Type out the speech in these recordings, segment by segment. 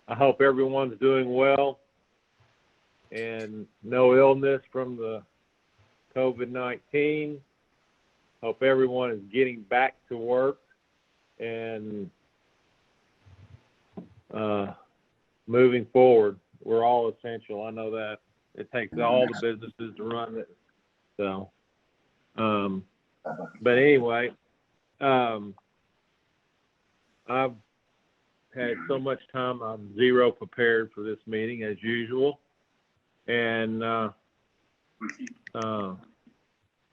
I hope everyone's doing well and no illness from the COVID-19. Hope everyone is getting back to work and moving forward. We're all essential. I know that. It takes all the businesses to run it. So, but anyway, I've had so much time. I'm zero prepared for this meeting as usual. And so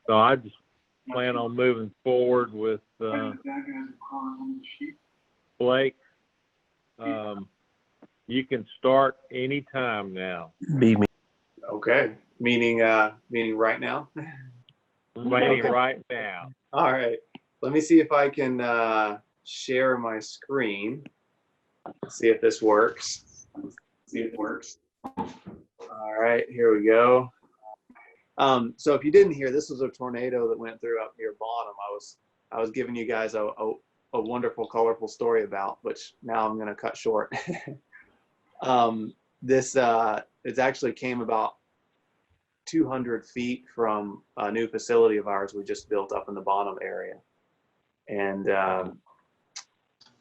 I just plan on moving forward with Blake. You can start anytime now. Okay. Meaning right now? Meaning right now. All right. Let me see if I can share my screen. See if this works. See if it works. All right, here we go. So if you didn't hear, this was a tornado that went through up near bottom. I was giving you guys a wonderful, colorful story about, which now I'm going to cut short. It actually came about 200 feet from a new facility of ours we just built up in the bottom area. And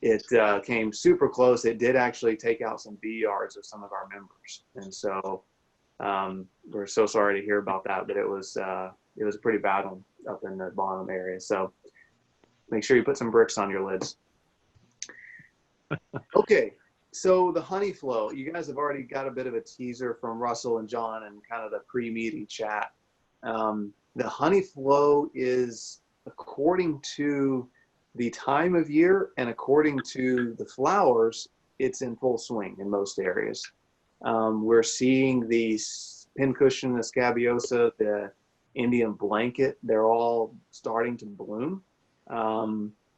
it came super close. It did actually take out some bee yards of some of our members. And so we're so sorry to hear about that, but it was a pretty bad one up in the bottom area. So make sure you put some bricks on your lids. Okay. So the honey flow, you guys have already got a bit of a teaser from Russell and John and kind of the pre-meeting chat. The honey flow is according to the time of year and according to the flowers, it's in full swing in most areas. We're seeing the pincushion, the scabiosa, the Indian blanket, they're all starting to bloom.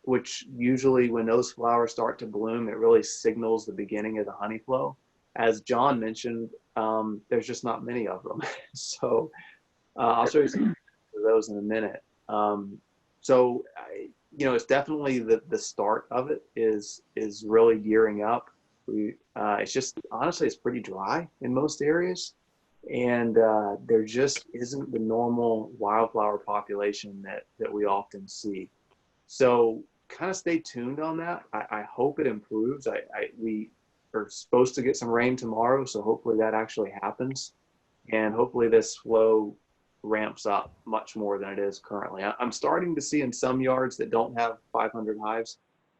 Which usually when those flowers start to bloom, it really signals the beginning of the honey flow. As John mentioned, there's just not many of them. So I'll show you some of those in a minute. It's definitely the start of it is really gearing up. It's just, honestly, it's pretty dry in most areas. And there just isn't the normal wildflower population that we often see. So kind of stay tuned on that. I hope it improves. We are supposed to get some rain tomorrow, so hopefully that actually happens. And hopefully this flow ramps up much more than it is currently. I'm starting to see in some yards that don't have 500 hives,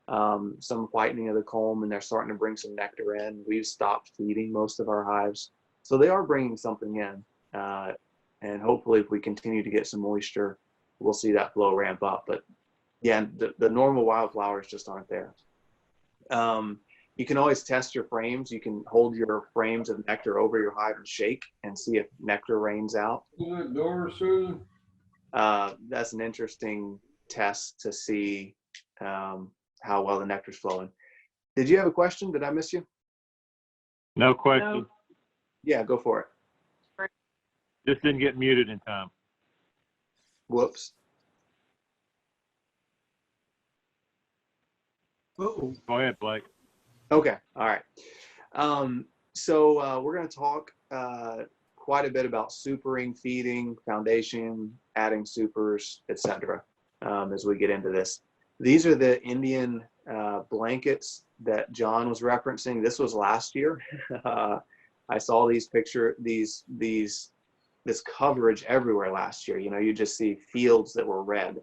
some whitening of the comb, and they're starting to bring some nectar in. We've stopped feeding most of our hives. So they are bringing something in. And hopefully if we continue to get some moisture, we'll see that flow ramp up. But yeah, the normal wildflowers just aren't there. You can always test your frames. You can hold your frames of nectar over your hive and shake and see if nectar rains out. That's an interesting test to see how well the nectar's flowing. Did you have a question? Did I miss you? No question. No. Yeah, go for it. Just didn't get muted in time. Whoops. Uh-oh. Go ahead, Blake. Okay. All right. So we're going to talk quite a bit about supering, feeding, foundation, adding supers, etc. As we get into this. These are the Indian blankets that John was referencing. This was last year. I saw these this coverage everywhere last year. You know, you just see fields that were red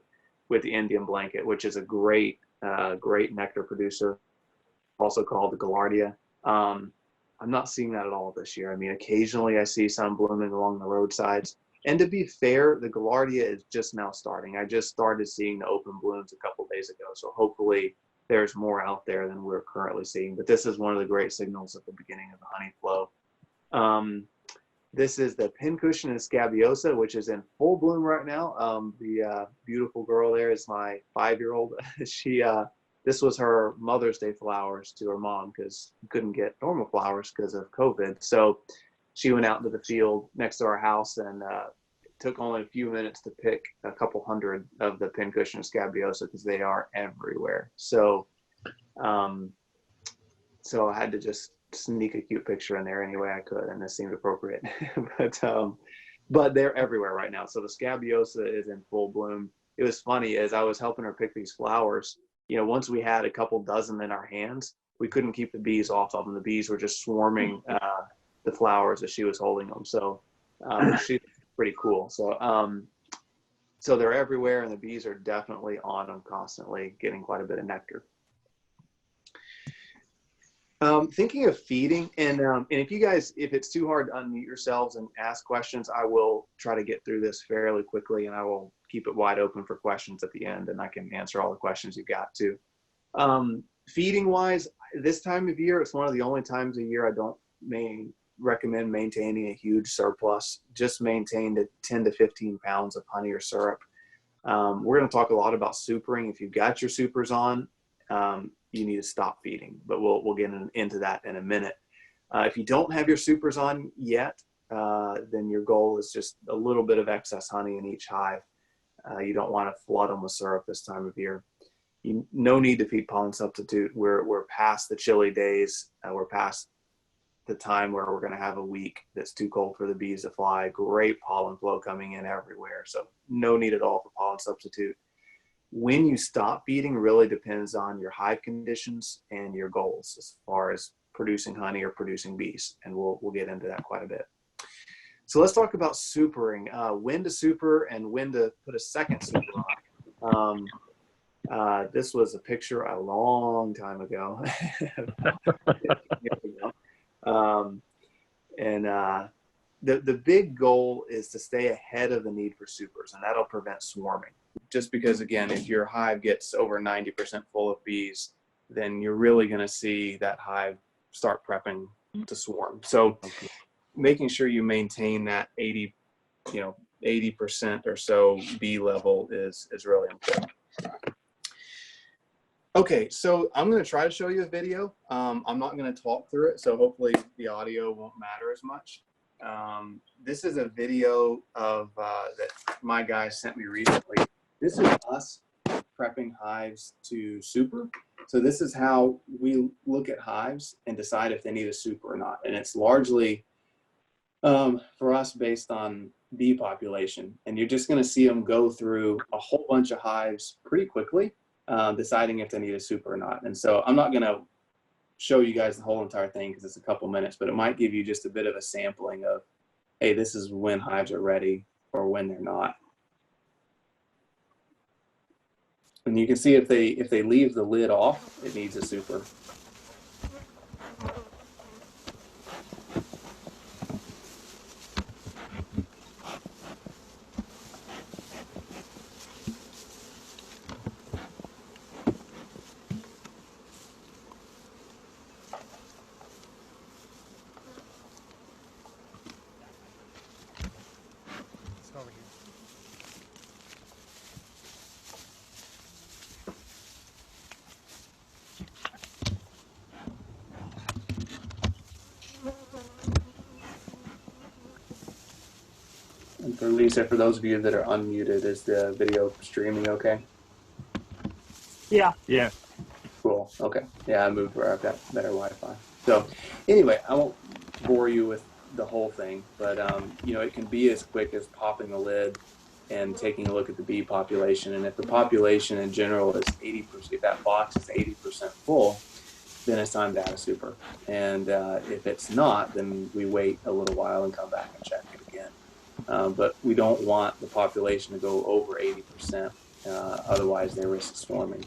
with the Indian blanket, which is a great nectar producer, also called the Gaillardia. I'm not seeing that at all this year. I mean, occasionally I see some blooming along the roadsides. And to be fair, the Gaillardia is just now starting. I just started seeing the open blooms a couple days ago. So hopefully there's more out there than we're currently seeing. But this is one of the great signals at the beginning of the honey flow. This is the pincushion and scabiosa, which is in full bloom right now. The beautiful girl there is my 5-year-old. This was her Mother's Day flowers to her mom because couldn't get normal flowers because of COVID. So she went out into the field next to our house and it took only a few minutes to pick a couple hundred of the pincushion and scabiosa because they are everywhere. So I had to just sneak a cute picture in there any way I could, and this seemed appropriate. But they're everywhere right now. So the scabiosa is in full bloom. It was funny, as I was helping her pick these flowers, you know, once we had a couple dozen in our hands, we couldn't keep the bees off of them. The bees were just swarming the flowers as she was holding them. So she's pretty cool. So they're everywhere, and the bees are definitely on them constantly, getting quite a bit of nectar. Thinking of feeding, and if you guys, if it's too hard to unmute yourselves and ask questions, I will try to get through this fairly quickly, and I will keep it wide open for questions at the end, and I can answer all the questions you've got too. Feeding wise, this time of year, it's one of the only times a year I don't recommend maintaining a huge surplus. Just maintain the 10 to 15 pounds of honey or syrup. We're going to talk a lot about supering. If you've got your supers on, you need to stop feeding, but we'll get into that in a minute. If you don't have your supers on yet, then your goal is just a little bit of excess honey in each hive. You don't want to flood them with syrup this time of year. No need to feed pollen substitute. We're past the chilly days. We're past the time where we're going to have a week that's too cold for the bees to fly. Great pollen flow coming in everywhere. So no need at all for pollen substitute. When you stop feeding really depends on your hive conditions and your goals as far as producing honey or producing bees. And we'll get into that quite a bit. So let's talk about supering, when to super and when to put a second super on. This was a picture a long time ago. The big goal is to stay ahead of the need for supers, and that'll prevent swarming. Just because, again, if your hive gets over 90% full of bees, then you're really going to see that hive start prepping to swarm. So making sure you maintain that 80% or so bee level is really important. Okay, so I'm going to try to show you a video. I'm not going to talk through it, so hopefully the audio won't matter as much. This is a video of that my guy sent me recently. This is us prepping hives to super. So this is how we look at hives and decide if they need a super or not. And it's largely for us based on bee population. And you're just going to see them go through a whole bunch of hives pretty quickly, deciding if they need a super or not. And so I'm not going to show you guys the whole entire thing because it's a couple minutes, but it might give you just a bit of a sampling of, hey, this is when hives are ready or when they're not. And you can see if they leave the lid off, it needs a super. And for Lisa, for those of you that are unmuted, is the video streaming okay? Yeah. Yeah. Cool. Okay. Yeah, I moved where I've got better Wi-Fi. So anyway, I won't bore you with the whole thing, but you know, it can be as quick as popping the lid and taking a look at the bee population. And if the population in general is 80%, if that box is 80% full, then it's time to add a super. And if it's not, then we wait a little while and come back and check it again. But we don't want the population to go over 80%, otherwise they risk swarming.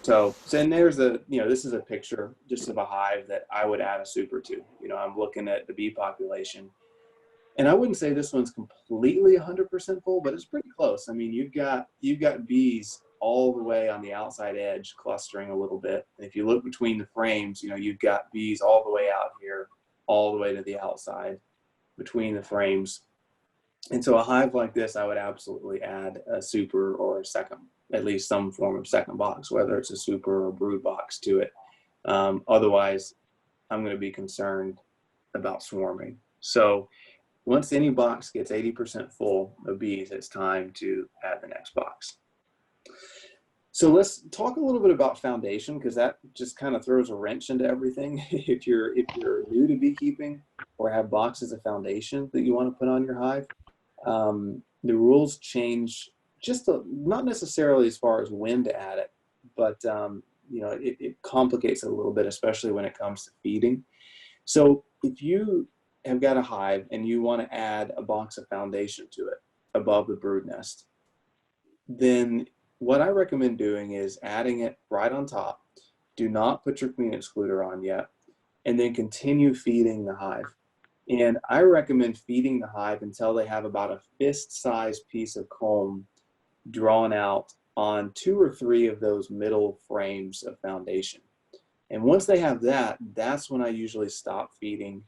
So then there's this is a picture just of a hive that I would add a super to. You know, I'm looking at the bee population, and I wouldn't say this one's completely 100% full, but it's pretty close. I mean, you've got bees all the way on the outside edge clustering a little bit. And if you look between the frames, you know, you've got bees all the way out here, all the way to the outside between the frames. And so a hive like this, I would absolutely add a super or a second, at least some form of second box, whether it's a super or a brood box to it. Otherwise, I'm going to be concerned about swarming. So once any box gets 80% full of bees, it's time to add the next box. So let's talk a little bit about foundation, because that just kind of throws a wrench into everything. If you're new to beekeeping or have boxes of foundation that you want to put on your hive, the rules change not necessarily as far as when to add it, but it complicates it a little bit, especially when it comes to feeding. So if you have got a hive and you want to add a box of foundation to it above the brood nest, then what I recommend doing is adding it right on top. Do not put your queen excluder on yet, and then continue feeding the hive. And I recommend feeding the hive until they have about a fist-sized piece of comb drawn out on 2 or 3 of those middle frames of foundation. And once they have that, that's when I usually stop feeding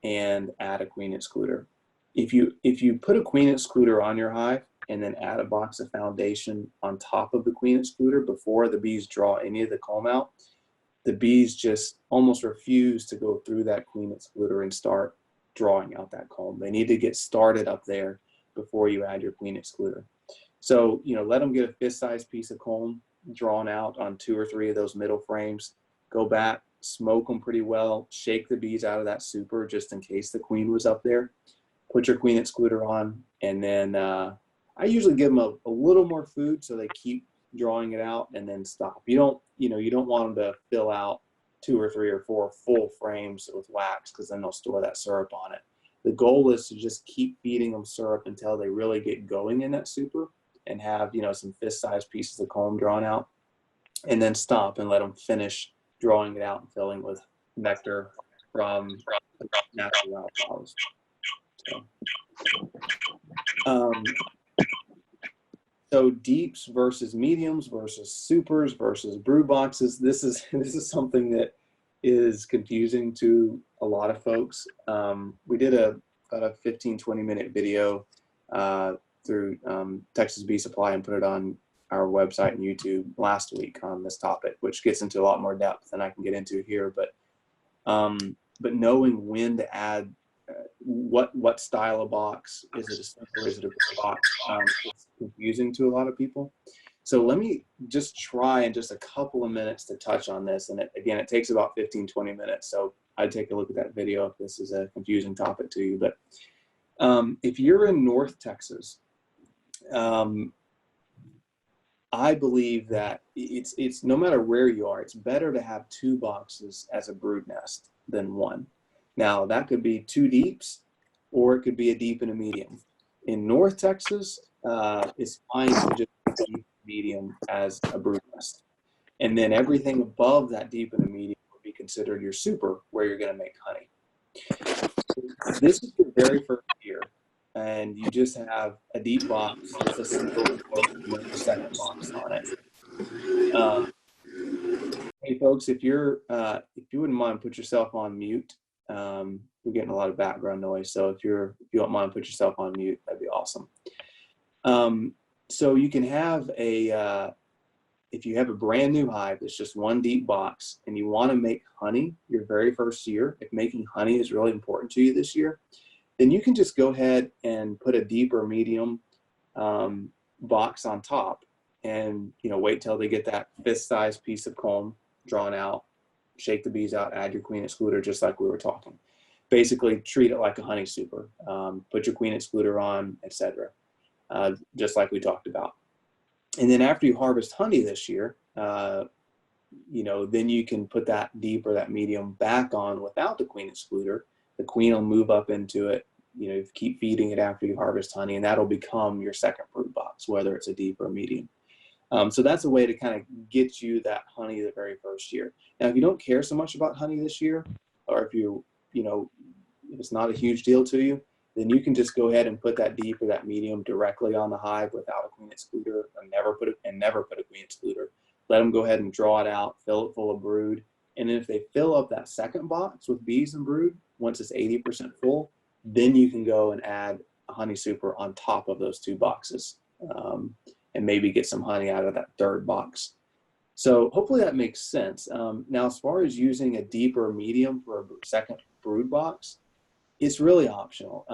and add a queen excluder. If you put a queen excluder on your hive and then add a box of foundation on top of the queen excluder before the bees draw any of the comb out, the bees just almost refuse to go through that queen excluder and start drawing out that comb. They need to get started up there before you add your queen excluder. So, let them get a fist-sized piece of comb drawn out on 2 or 3 of those middle frames. Go back, smoke them pretty well, shake the bees out of that super just in case the queen was up there. Put your queen excluder on, and then I usually give them a little more food so they keep drawing it out, and then stop. You don't want them to fill out 2 or 3 or 4 full frames with wax, because then they'll store that syrup on it. The goal is to just keep feeding them syrup until they really get going in that super and have some fist-sized pieces of comb drawn out, and then stop and let them finish drawing it out and filling with nectar from natural wildflowers. So deeps versus mediums versus supers versus brood boxes. This is something that is confusing to a lot of folks. We did about a 15-20 minute video through Texas Bee Supply and put it on our website and YouTube last week on this topic, which gets into a lot more depth than I can get into here. But knowing when to add what style of box, is it a simple, is it a big box, it's confusing to a lot of people. So let me just try in just a couple of minutes to touch on this. And it takes about 15-20 minutes. So I'd take a look at that video if this is a confusing topic to you. But if you're in North Texas, I believe that it's no matter where you are, it's better to have 2 boxes as a brood nest than 1. Now that could be 2 deeps, or it could be a deep and a medium. In North Texas, it's fine to just deep medium as a brood nest, and then everything above that deep and a medium would be considered your super, where you're going to make honey. This is the very first year, and you just have a deep box with a single second box on it. Hey folks, if you wouldn't mind, put yourself on mute. We're getting a lot of background noise, so if you don't mind, put yourself on mute. That'd be awesome. So you can have if you have a brand new hive that's just 1 deep box and you want to make honey your very first year, if making honey is really important to you this year, then you can just go ahead and put a deep or medium box on top, and wait till they get that fist-sized piece of comb drawn out, shake the bees out, add your queen excluder, just like we were talking. Basically treat it like a honey super. Put your queen excluder on, etc., just like we talked about. And then after you harvest honey this year, then you can put that deep or that medium back on without the queen excluder. The queen will move up into it. Keep feeding it after you harvest honey, and that'll become your second brood box, whether it's a deep or medium. So that's a way to kind of get you that honey the very first year. Now, if you don't care so much about honey this year, or if if it's not a huge deal to you, then you can just go ahead and put that deep or that medium directly on the hive without a queen excluder, or never put a queen excluder. Let them go ahead and draw it out, fill it full of brood. And then if they fill up that second box with bees and brood, once it's 80% full, then you can go and add a honey super on top of those 2 boxes, and maybe get some honey out of that 3rd box. So hopefully that makes sense. Now, as far as using a deep or medium for a second brood box, it's really optional.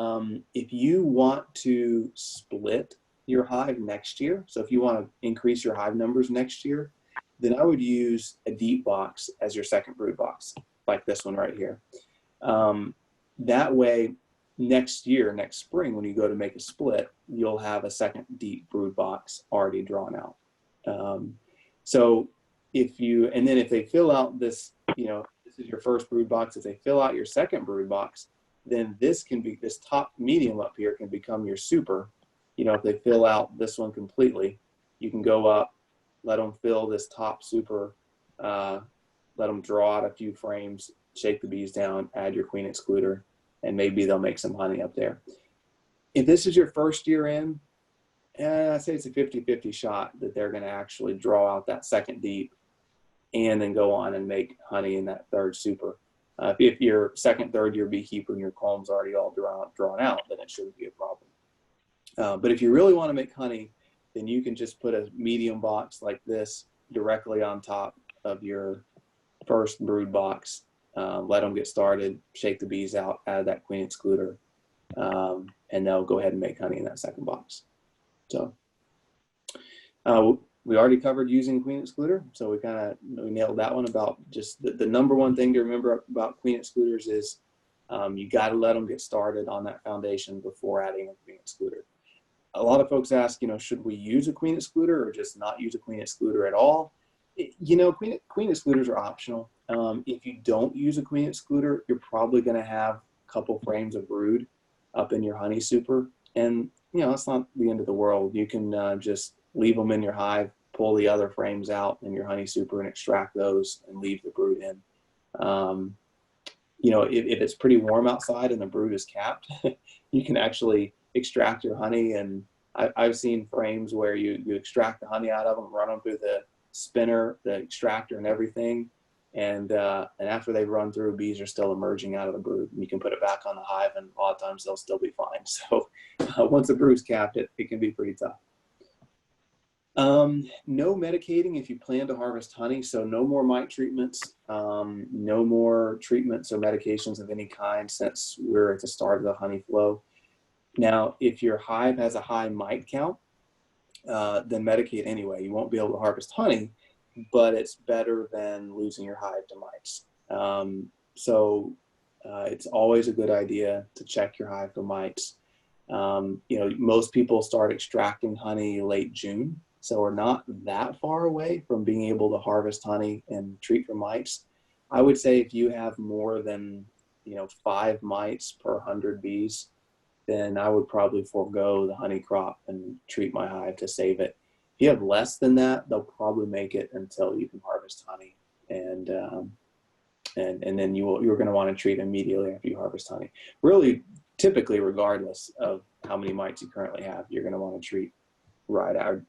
If you want to split your hive next year, so if you want to increase your hive numbers next year, then I would use a deep box as your second brood box, like this one right here. That way, next year, next spring, when you go to make a split, you'll have a second deep brood box already drawn out. So if you, and then if they fill out this, you know, this is your first brood box, if they fill out your second brood box, then this can be, this top medium up here can become your super. You know, if they fill out this one completely, you can go up, let them fill this top super, let them draw out a few frames, shake the bees down, add your queen excluder, and maybe they'll make some honey up there. If this is your first year in, I'd say it's a 50-50 shot that they're going to actually draw out that second deep and then go on and make honey in that third super. If you're second, third year beekeeper and your comb's already all drawn out, then it shouldn't be a problem. But if you really want to make honey, then you can just put a medium box like this directly on top of your first brood box. Let them get started, shake the bees out, add that queen excluder, and they'll go ahead and make honey in that second box. So we already covered using queen excluder, so we nailed that one. About just the number one thing to remember about queen excluders is you got to let them get started on that foundation before adding a queen excluder. A lot of folks ask, you know, should we use a queen excluder or just not use a queen excluder at all? You know, queen excluders are optional. If you don't use a queen excluder, you're probably going to have a couple frames of brood up in your honey super. And, you know, it's not the end of the world. You can just leave them in your hive, pull the other frames out in your honey super and extract those and leave the brood in. You know, if it's pretty warm outside and the brood is capped, you can actually extract your honey. And I've seen frames where you extract the honey out of them, run them through the spinner, the extractor and everything. And after they've run through, bees are still emerging out of the brood. And you can put it back on the hive and a lot of times they'll still be fine. So once the brood's capped, it can be pretty tough. No medicating if you plan to harvest honey. So no more mite treatments, no more treatments or medications of any kind since we're at the start of the honey flow. Now, if your hive has a high mite count, then medicate anyway. You won't be able to harvest honey, but it's better than losing your hive to mites. It's always a good idea to check your hive for mites. You know, most people start extracting honey late June, so we're not that far away from being able to harvest honey and treat for mites. I would say if you have more than, you know, 5 mites per 100 bees, then I would probably forego the honey crop and treat my hive to save it. If you have less than that, they'll probably make it until you can harvest honey, and then you're going to want to treat immediately after you harvest honey. Really, typically, regardless of how many mites you currently have, you're going to want to treat right out.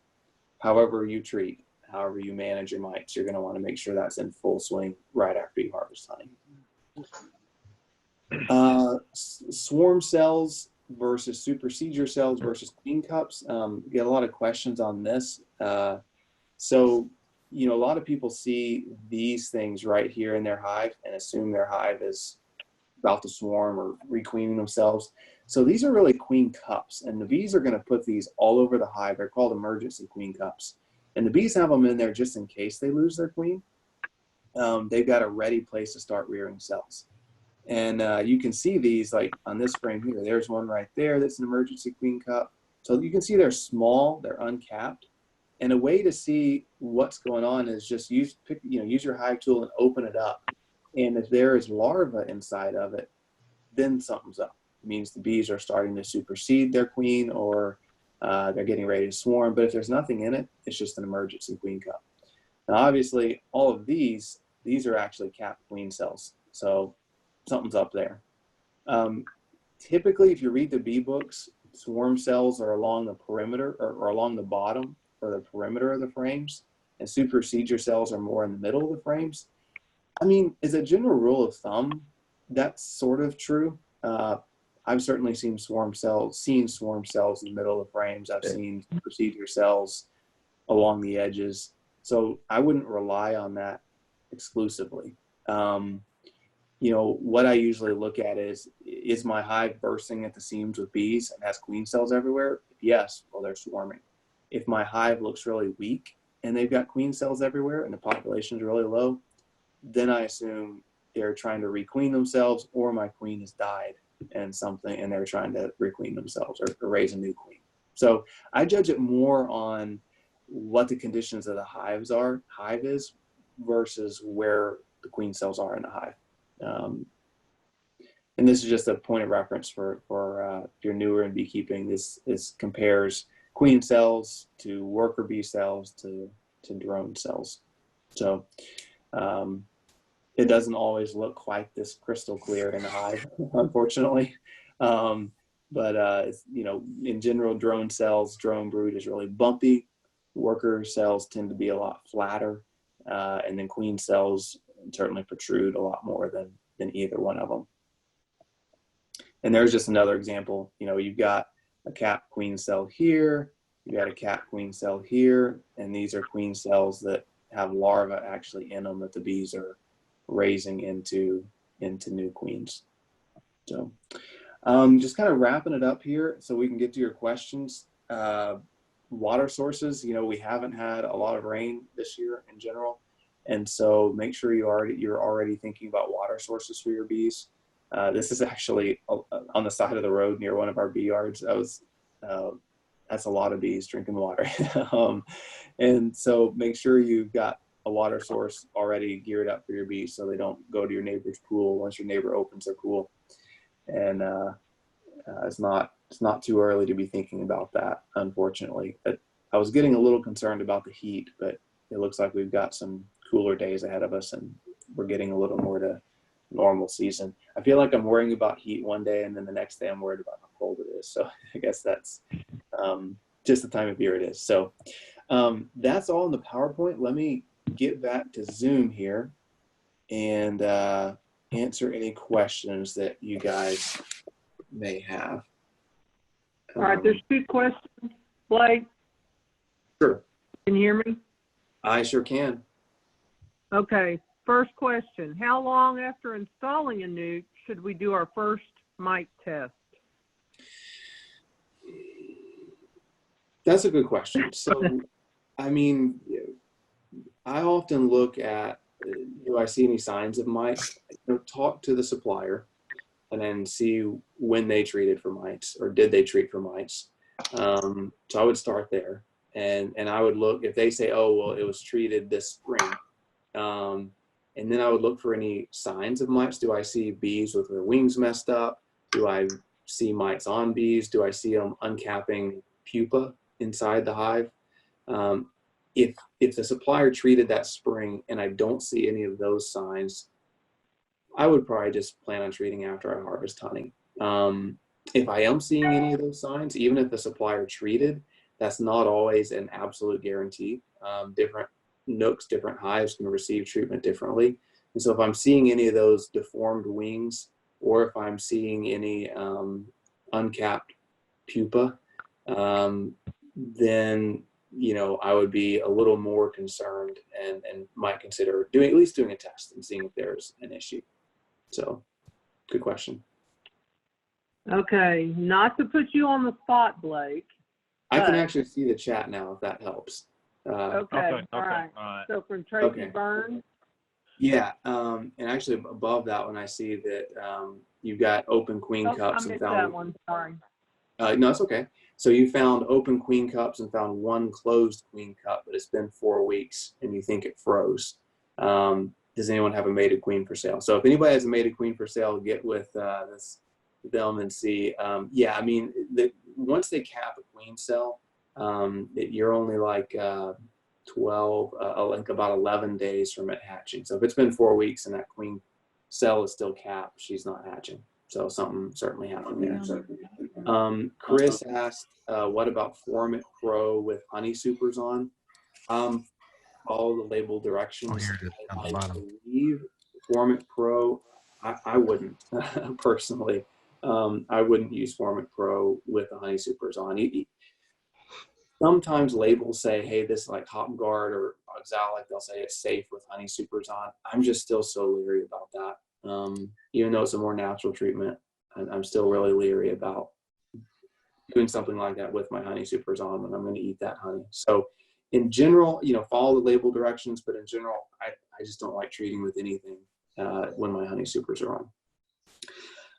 However you treat, however you manage your mites, you're going to want to make sure that's in full swing right after you harvest honey. Swarm cells versus supersedure cells versus queen cups. Get a lot of questions on this. So, you know, a lot of people see these things right here in their hive and assume their hive is about to swarm or requeening themselves. So these are really queen cups, and the bees are going to put these all over the hive. They're called emergency queen cups. And the bees have them in there just in case they lose their queen. They've got a ready place to start rearing cells. And you can see these like on this frame here. There's one right there that's an emergency queen cup. So you can see they're small, they're uncapped. And a way to see what's going on is just use your hive tool and open it up. And if there is larva inside of it, then something's up. It means the bees are starting to supersede their queen, or they're getting ready to swarm. But if there's nothing in it, it's just an emergency queen cup. Now, obviously, all of these are actually capped queen cells. So something's up there. Typically, if you read the bee books, swarm cells are along the perimeter or along the bottom or the perimeter of the frames, and supersedure cells are more in the middle of the frames. I mean, as a general rule of thumb, that's sort of true. I've certainly seen swarm cells in the middle of the frames. I've seen supersedure cells along the edges. So I wouldn't rely on that exclusively. what I usually look at is my hive bursting at the seams with bees and has queen cells everywhere? Yes, well, they're swarming. If my hive looks really weak and they've got queen cells everywhere and the population is really low, then I assume they're trying to requeen themselves, or my queen has died and they're trying to requeen themselves or raise a new queen. So I judge it more on what the conditions of the hive is versus where the queen cells are in the hive. And this is just a point of reference for if you're newer in beekeeping. This compares queen cells to worker bee cells to drone cells. So it doesn't always look quite this crystal clear in the hive, unfortunately. But in general, drone brood is really bumpy. Worker cells tend to be a lot flatter, and then queen cells certainly protrude a lot more than either one of them. And there's just another example. You've got a capped queen cell here, you got a capped queen cell here, and these are queen cells that have larvae actually in them that the bees are raising into new queens. So just kind of wrapping it up here so we can get to your questions. Water sources, we haven't had a lot of rain this year in general, and so make sure you're already thinking about water sources for your bees. This is actually on the side of the road near one of our bee yards. That's a lot of bees drinking water. And so make sure you've got a water source already geared up for your bees so they don't go to your neighbor's pool once your neighbor opens their pool. And it's not too early to be thinking about that, unfortunately. But I was getting a little concerned about the heat, but it looks like we've got some cooler days ahead of us and we're getting a little more to normal season. I feel like I'm worrying about heat one day and then the next day I'm worried about how cold it is. So I guess that's just the time of year it is. So that's all in the PowerPoint. Let me get back to Zoom here and answer any questions that you guys may have. All right, there's 2 questions. Blake, Sure. can you hear me? I sure can. Okay, first question. How long after installing a nuke should we do our first mite test? That's a good question. So, I mean, I often look at, do I see any signs of mites? Talk to the supplier and then see when they treated for mites or did they treat for mites. So I would start there and I would look if they say, oh, well, it was treated this spring. And then I would look for any signs of mites. Do I see bees with their wings messed up? Do I see mites on bees? Do I see them uncapping pupa inside the hive? If the supplier treated that spring and I don't see any of those signs, I would probably just plan on treating after I harvest honey. If I am seeing any of those signs, even if the supplier treated, that's not always an absolute guarantee. Different nooks, different hives can receive treatment differently. And so if I'm seeing any of those deformed wings, or if I'm seeing any uncapped pupa, then I would be a little more concerned and might consider at least doing a test and seeing if there's an issue. So, good question. Okay, not to put you on the spot, Blake. I can actually see the chat now if that helps. Okay, all right. So from Tracy Burns. Yeah, and actually above that one, I see that you've got open queen cups I and missed found. that one. Sorry. No, it's okay. So you found open queen cups and found one closed queen cup, but it's been 4 weeks and you think it froze. Does anyone have a mated queen for sale? So if anybody has a mated queen for sale, get with them and see. Yeah, I mean, once they cap a queen cell, you're only like 12, like about 11 days from it hatching. So if it's been 4 weeks and that queen cell is still capped, she's not hatching. So something certainly happened there. Chris asked, what about Formit Pro with honey supers on? Follow the label directions. Oh, here it is on the I bottom. believe Formit Pro, I wouldn't personally. I wouldn't use Formit Pro with the honey supers on. Sometimes labels say, hey, this is like Hop Guard or Oxalic, they'll say it's safe with honey supers on. I'm just still so leery about that. Even though it's a more natural treatment, I'm still really leery about doing something like that with my honey supers on when I'm going to eat that honey. So in general, follow the label directions, but in general, I just don't like treating with anything when my honey supers are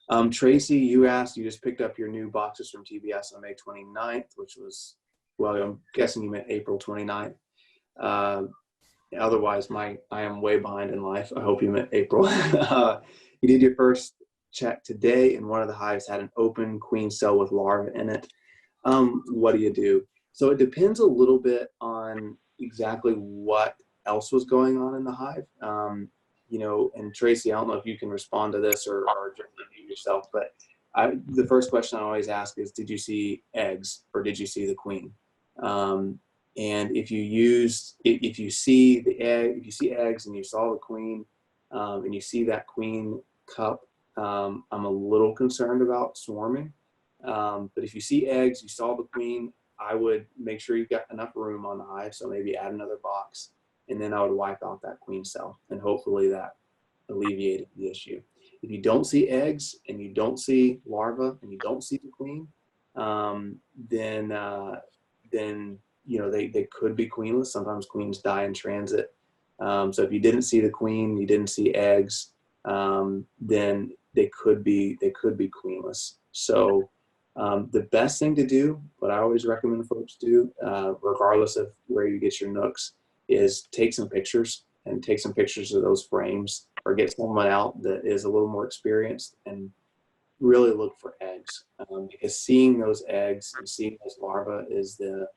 on. Tracy, you just picked up your new boxes from TBS on May 29th, which was, well, I'm guessing you meant April 29th. Otherwise, I am way behind in life. I hope you meant April. You did your first check today, and one of the hives had an open queen cell with larvae in it. What do you do? So it depends a little bit on exactly what else was going on in the hive. And Tracy, I don't know if you can respond to this or just unmute yourself, but the first question I always ask is, did you see eggs or did you see the queen? And if you see eggs and you saw the queen, and you see that queen cup, I'm a little concerned about swarming. But if you see eggs, you saw the queen, I would make sure you've got enough room on the hive. So maybe add another box, and then I would wipe out that queen cell, and hopefully that alleviated the issue. If you don't see eggs and you don't see larvae and you don't see the queen, then they could be queenless. Sometimes queens die in transit. So if you didn't see the queen, you didn't see eggs, then they could be queenless. So the best thing to do, what I always recommend folks do, regardless of where you get your nooks, is take some pictures of those frames, or get someone out that is a little more experienced and really look for eggs, because seeing those eggs and seeing those larvae is the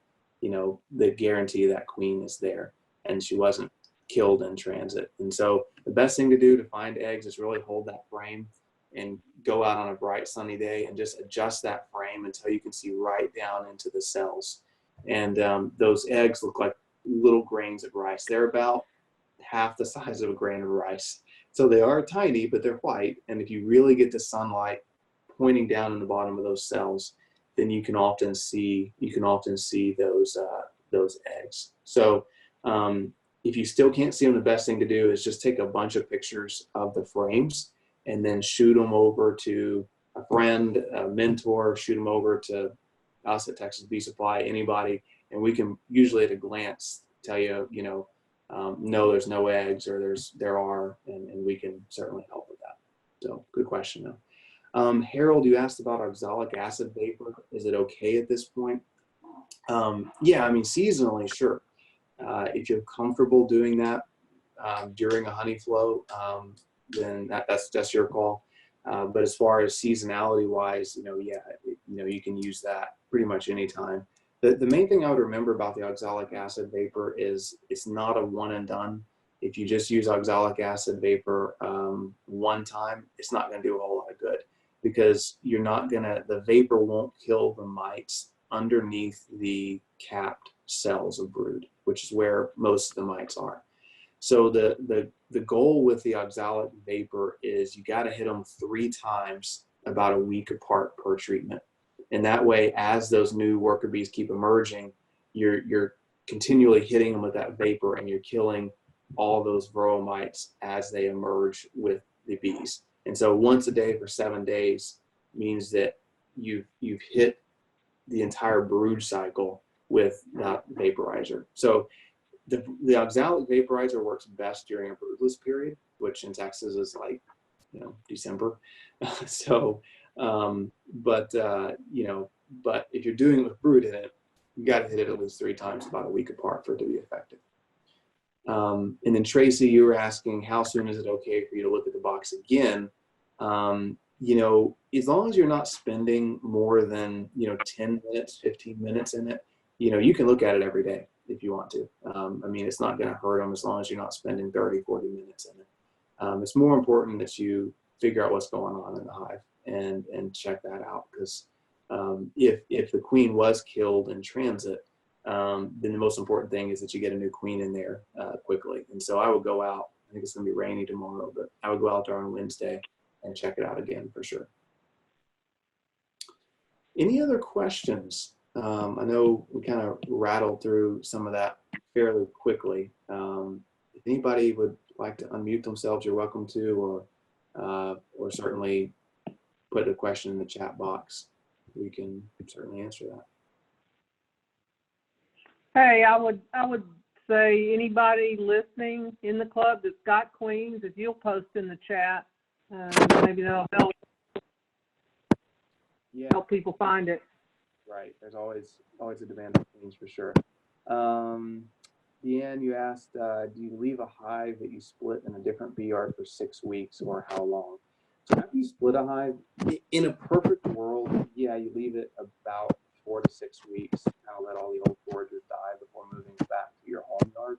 guarantee that queen is there and she wasn't killed in transit. And so the best thing to do to find eggs is really hold that frame and go out on a bright sunny day and just adjust that frame until you can see right down into the cells. And those eggs look like little grains of rice. They're about half the size of a grain of rice. So they are tiny, but they're white. And if you really get the sunlight pointing down in the bottom of those cells, then you can often see those eggs. So if you still can't see them, the best thing to do is just take a bunch of pictures of the frames and then shoot them over to a friend, a mentor, shoot them over to us at Texas Bee Supply, anybody, and we can usually at a glance tell you, no, there's no eggs, or there are, and we can certainly help with that. So good question though. Harold, you asked about oxalic acid vapor. Is it okay at this point? Yeah, I mean, seasonally, sure. If you're comfortable doing that during a honey flow, then that's your call. But as far as seasonality wise, you can use that pretty much anytime. The main thing I would remember about the oxalic acid vapor is it's not a one and done. If you just use oxalic acid vapor one time, it's not going to do a whole lot of good, because the vapor won't kill the mites underneath the capped cells of brood, which is where most of the mites are. So the goal with the oxalic vapor is you got to hit them 3 times about a week apart per treatment. And that way, as those new worker bees keep emerging, you're continually hitting them with that vapor, and you're killing all those varroa mites as they emerge with the bees. And so once a day for 7 days means that you've hit the entire brood cycle with that vaporizer. So the oxalic vaporizer works best during a broodless period, which in Texas is like, December. So, but if you're doing it with brood in it, you got to hit it at least 3 times about a week apart for it to be effective. And then Tracy, you were asking how soon is it okay for you to look at the box again? As long as you're not spending more than 10 minutes, 15 minutes in it, you can look at it every day if you want to. It's not going to hurt them as long as you're not spending 30, 40 minutes in it. It's more important that you figure out what's going on in the hive and check that out, because if the queen was killed in transit, then the most important thing is that you get a new queen in there quickly. And so I would go out. I think it's going to be rainy tomorrow, but I would go out there on Wednesday and check it out again for sure. Any other questions? I know we kind of rattled through some of that fairly quickly. If anybody would like to unmute themselves, you're welcome to, or or certainly put a question in the chat box. We can certainly answer that. Hey, I would say anybody listening in the club that's got queens, if you'll post in the chat, maybe that'll help people find it. Right. There's always a demand for queens for sure. Deanne, you asked, do you leave a hive that you split in a different bee yard for 6 weeks, or how long? So after you split a hive, in a perfect world, yeah, you leave it about 4 to 6 weeks, kind of let all the old foragers die before moving back to your home yard.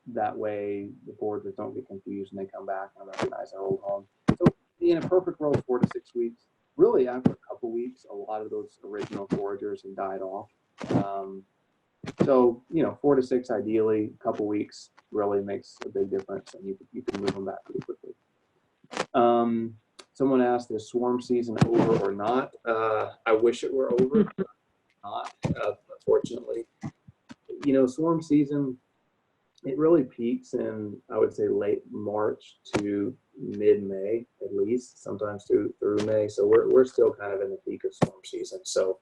That way the foragers don't get confused and they come back and recognize their old home. So in a perfect world, 4 to 6 weeks. Really, after a couple weeks, a lot of those original foragers have died off. So, 4 to 6 ideally, a couple weeks really makes a big difference, and you can move them back pretty quickly. Someone asked, is swarm season over or not? I wish it were over, but not, unfortunately. Swarm season, it really peaks in, I would say, late March to mid-May, at least, sometimes through May. So we're still kind of in the peak of swarm season. So,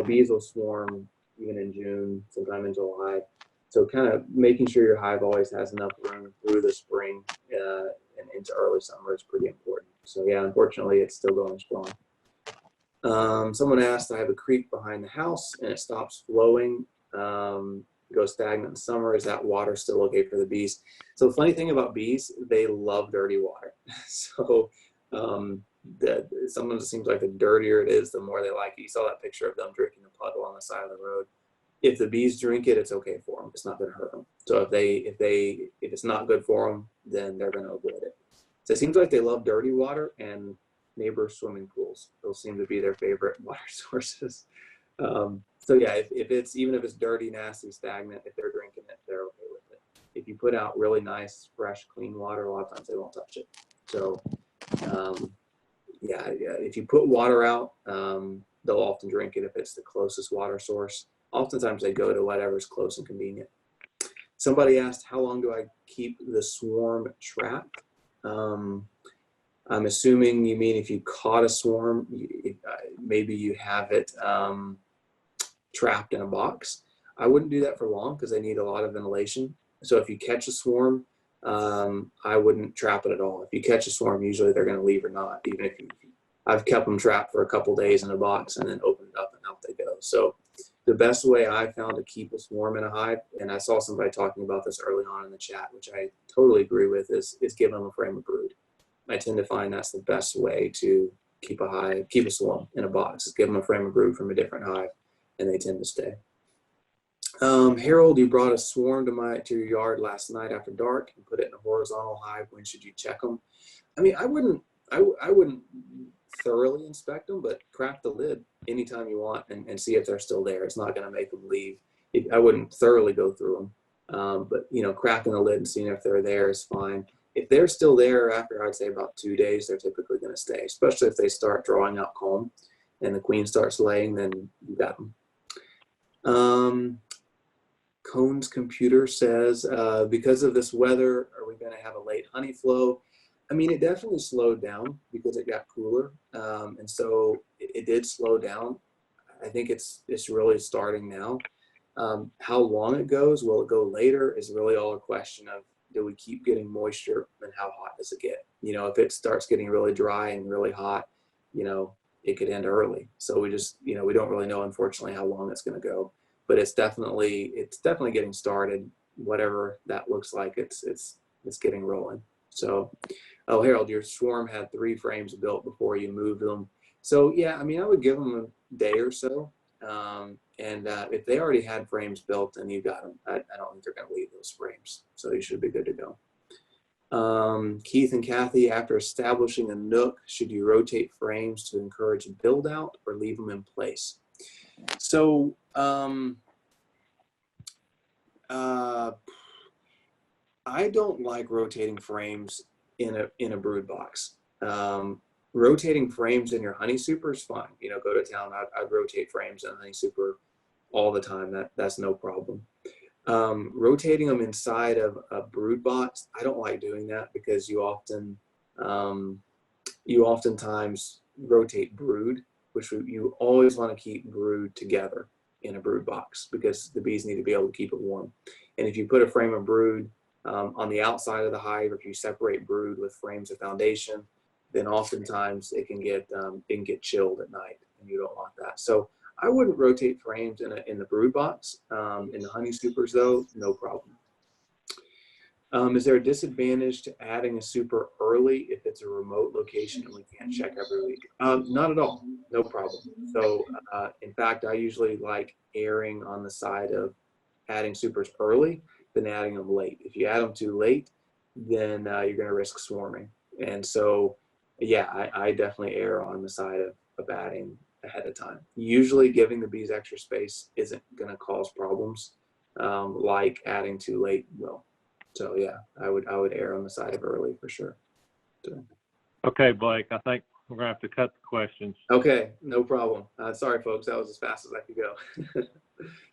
bees will swarm even in June, sometime in July. So kind of making sure your hive always has enough room through the spring and into early summer is pretty important. So yeah, unfortunately, it's still going strong. Someone asked, I have a creek behind the house and it stops flowing, goes stagnant in summer. Is that water still okay for the bees? So the funny thing about bees, they love dirty water. So sometimes it seems like the dirtier it is, the more they like it. You saw that picture of them drinking a puddle on the side of the road. If the bees drink it, it's okay for them. It's not going to hurt them. So if it's not good for them, then they're going to avoid it. So it seems like they love dirty water and neighbor swimming pools. Those seem to be their favorite water sources. So yeah, even if it's dirty, nasty, stagnant, if they're drinking it, they're okay with it. If you put out really nice, fresh, clean water, a lot of times they won't touch it. So yeah, if you put water out, they'll often drink it if it's the closest water source. Oftentimes they go to whatever's close and convenient. Somebody asked, how long do I keep the swarm trapped? I'm assuming you mean if you caught a swarm, maybe you have it trapped in a box. I wouldn't do that for long because they need a lot of ventilation. So if you catch a swarm, I wouldn't trap it at all. If you catch a swarm, usually they're going to leave or not. Even if I've kept them trapped for a couple days in a box and then opened it up and out they go. So the best way I found to keep a swarm in a hive, and I saw somebody talking about this early on in the chat, which I totally agree with, is give them a frame of brood. I tend to find that's the best way to keep a swarm in a box, is give them a frame of brood from a different hive, and they tend to stay. Harold, you brought a swarm to your yard last night after dark and put it in a horizontal hive. When should you check them? I mean, I wouldn't thoroughly inspect them, but crack the lid anytime you want and see if they're still there. It's not going to make them leave. I wouldn't thoroughly go through them, but cracking the lid and seeing if they're there is fine. If they're still there after, I'd say about 2 days, they're typically going to stay, especially if they start drawing out comb and the queen starts laying, then you got them. Cone's computer says, because of this weather, are we going to have a late honey flow? I mean, it definitely slowed down because it got cooler. And so it did slow down. I think it's really starting now. How long it goes, will it go later, is really all a question of, do we keep getting moisture and how hot does it get? If it starts getting really dry and really hot, it could end early. So we just, we don't really know, unfortunately, how long it's going to go. But it's definitely getting started. Whatever that looks like, it's getting rolling. So, oh, Harold, your swarm had 3 frames built before you moved them. So yeah, I mean, I would give them a day or so. If they already had frames built and you got them, I don't think they're going to leave those frames. So you should be good to go. Keith and Kathy, after establishing a nook, should you rotate frames to encourage build out or leave them in place? So I don't like rotating frames in a brood box. Rotating frames in your honey super is fine. Go to town. I'd rotate frames in honey super all the time. That's no problem. Rotating them inside of a brood box, I don't like doing that because you oftentimes rotate brood, which you always want to keep brood together in a brood box because the bees need to be able to keep it warm. And if you put a frame of brood on the outside of the hive, or if you separate brood with frames of foundation, then oftentimes it can get chilled at night, and you don't want that. So I wouldn't rotate frames in the brood box. In the honey supers, though, no problem. Is there a disadvantage to adding a super early if it's a remote location and we can't check every week? Not at all, no problem. So in fact, I usually like erring on the side of adding supers early than adding them late. If you add them too late, then you're going to risk swarming. And so, yeah, I definitely err on the side of adding ahead of time. Usually giving the bees extra space isn't going to cause problems like adding too late will. So yeah, I would err on the side of early for sure. So. Okay, Blake, I think we're gonna have to cut the questions. Okay, no problem. Sorry, folks, that was as fast as I could go.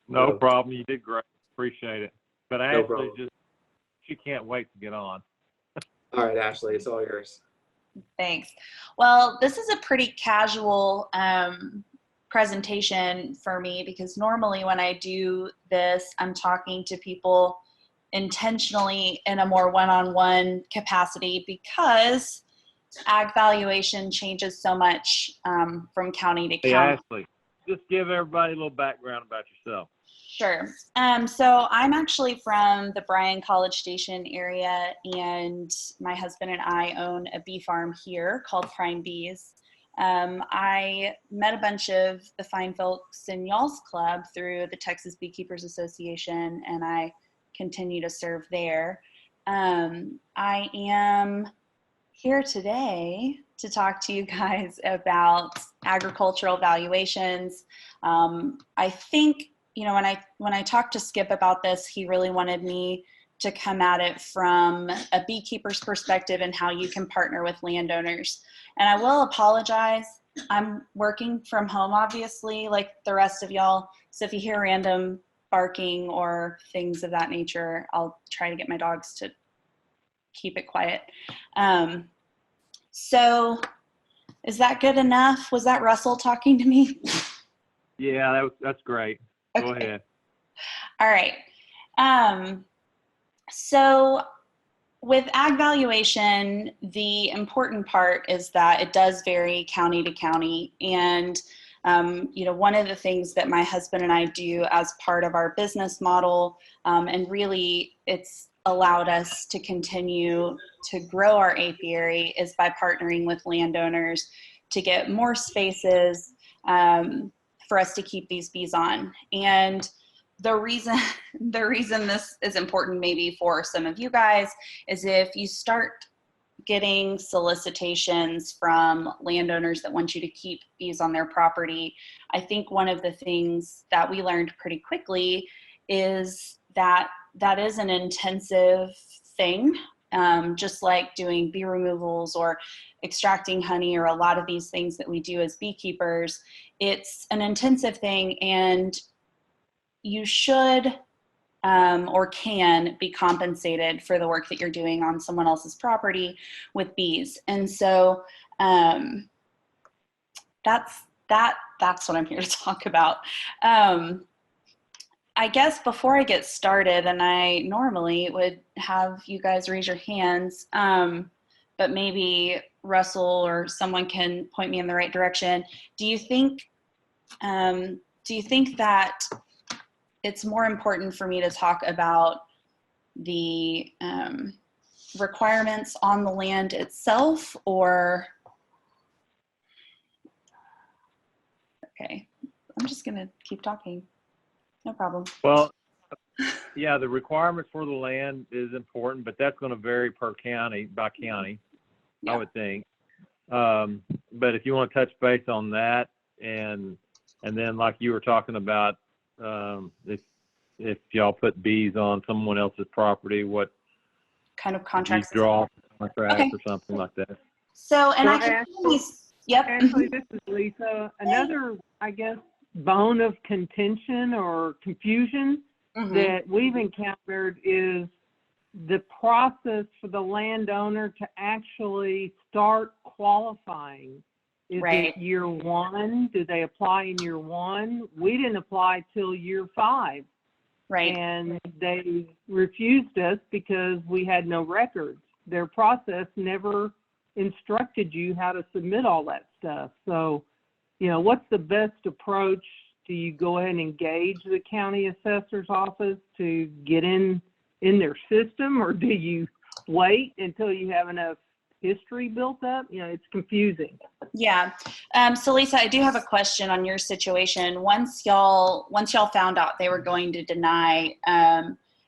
No problem. You did great. Appreciate it. But Ashley, she can't wait to get on. All right, Ashley, it's all yours. Thanks. Well, this is a pretty casual presentation for me because normally when I do this, I'm talking to people intentionally in a more one-on-one capacity because ag valuation changes so much from county to county. Hey, Ashley, just give everybody a little background about yourself. Sure. So I'm actually from the Bryan College Station area, and my husband and I own a bee farm here called Prime Bees. I met a bunch of the fine folks in y'all's club through the Texas Beekeepers Association, and I continue to serve there. I am here today to talk to you guys about agricultural valuations. I think, when I talked to Skip about this, he really wanted me to come at it from a beekeeper's perspective and how you can partner with landowners. And I will apologize. I'm working from home, obviously, like the rest of y'all. So if you hear random barking or things of that nature, I'll try to get my dogs to keep it quiet. So is that good enough? Was that Russell talking to me? Yeah, that's great. Okay. Go ahead. All right. So with ag valuation, the important part is that it does vary county to county. And, one of the things that my husband and I do as part of our business model, and really it's allowed us to continue to grow our apiary, is by partnering with landowners to get more spaces for us to keep these bees on. And the reason this is important maybe for some of you guys is if you start getting solicitations from landowners that want you to keep bees on their property, I think one of the things that we learned pretty quickly is that that is an intensive thing, just like doing bee removals or extracting honey or a lot of these things that we do as beekeepers. It's an intensive thing, and you should or can be compensated for the work that you're doing on someone else's property with bees. And so that's what I'm here to talk about. I guess before I get started, and I normally would have you guys raise your hands, but maybe Russell or someone can point me in the right direction. Do you think that it's more important for me to talk about the requirements on the land itself, or? Okay, I'm just gonna keep talking. No problem. Well, yeah, the requirements for the land is important, but that's going to vary per county by county, yeah. I would think. But if you want to touch base on that, and then like you were talking about, if y'all put bees on someone else's property, what kind of contracts you draw contracts okay. or something like that. So, and well, I can always, yep. Actually, this is Lisa. Another, I guess, bone of contention or confusion that we've encountered is the process for the landowner to actually start qualifying. Is Right. it year one? Do they apply in year one? We didn't apply till year 5. Right. And they refused us because we had no records. Their process never instructed you how to submit all that stuff. So, you know, what's the best approach? Do you go ahead and engage the county assessor's office to get in their system, or do you wait until you have enough history built up? You know, it's confusing. Yeah. So Lisa, I do have a question on your situation. Once y'all found out they were going to deny,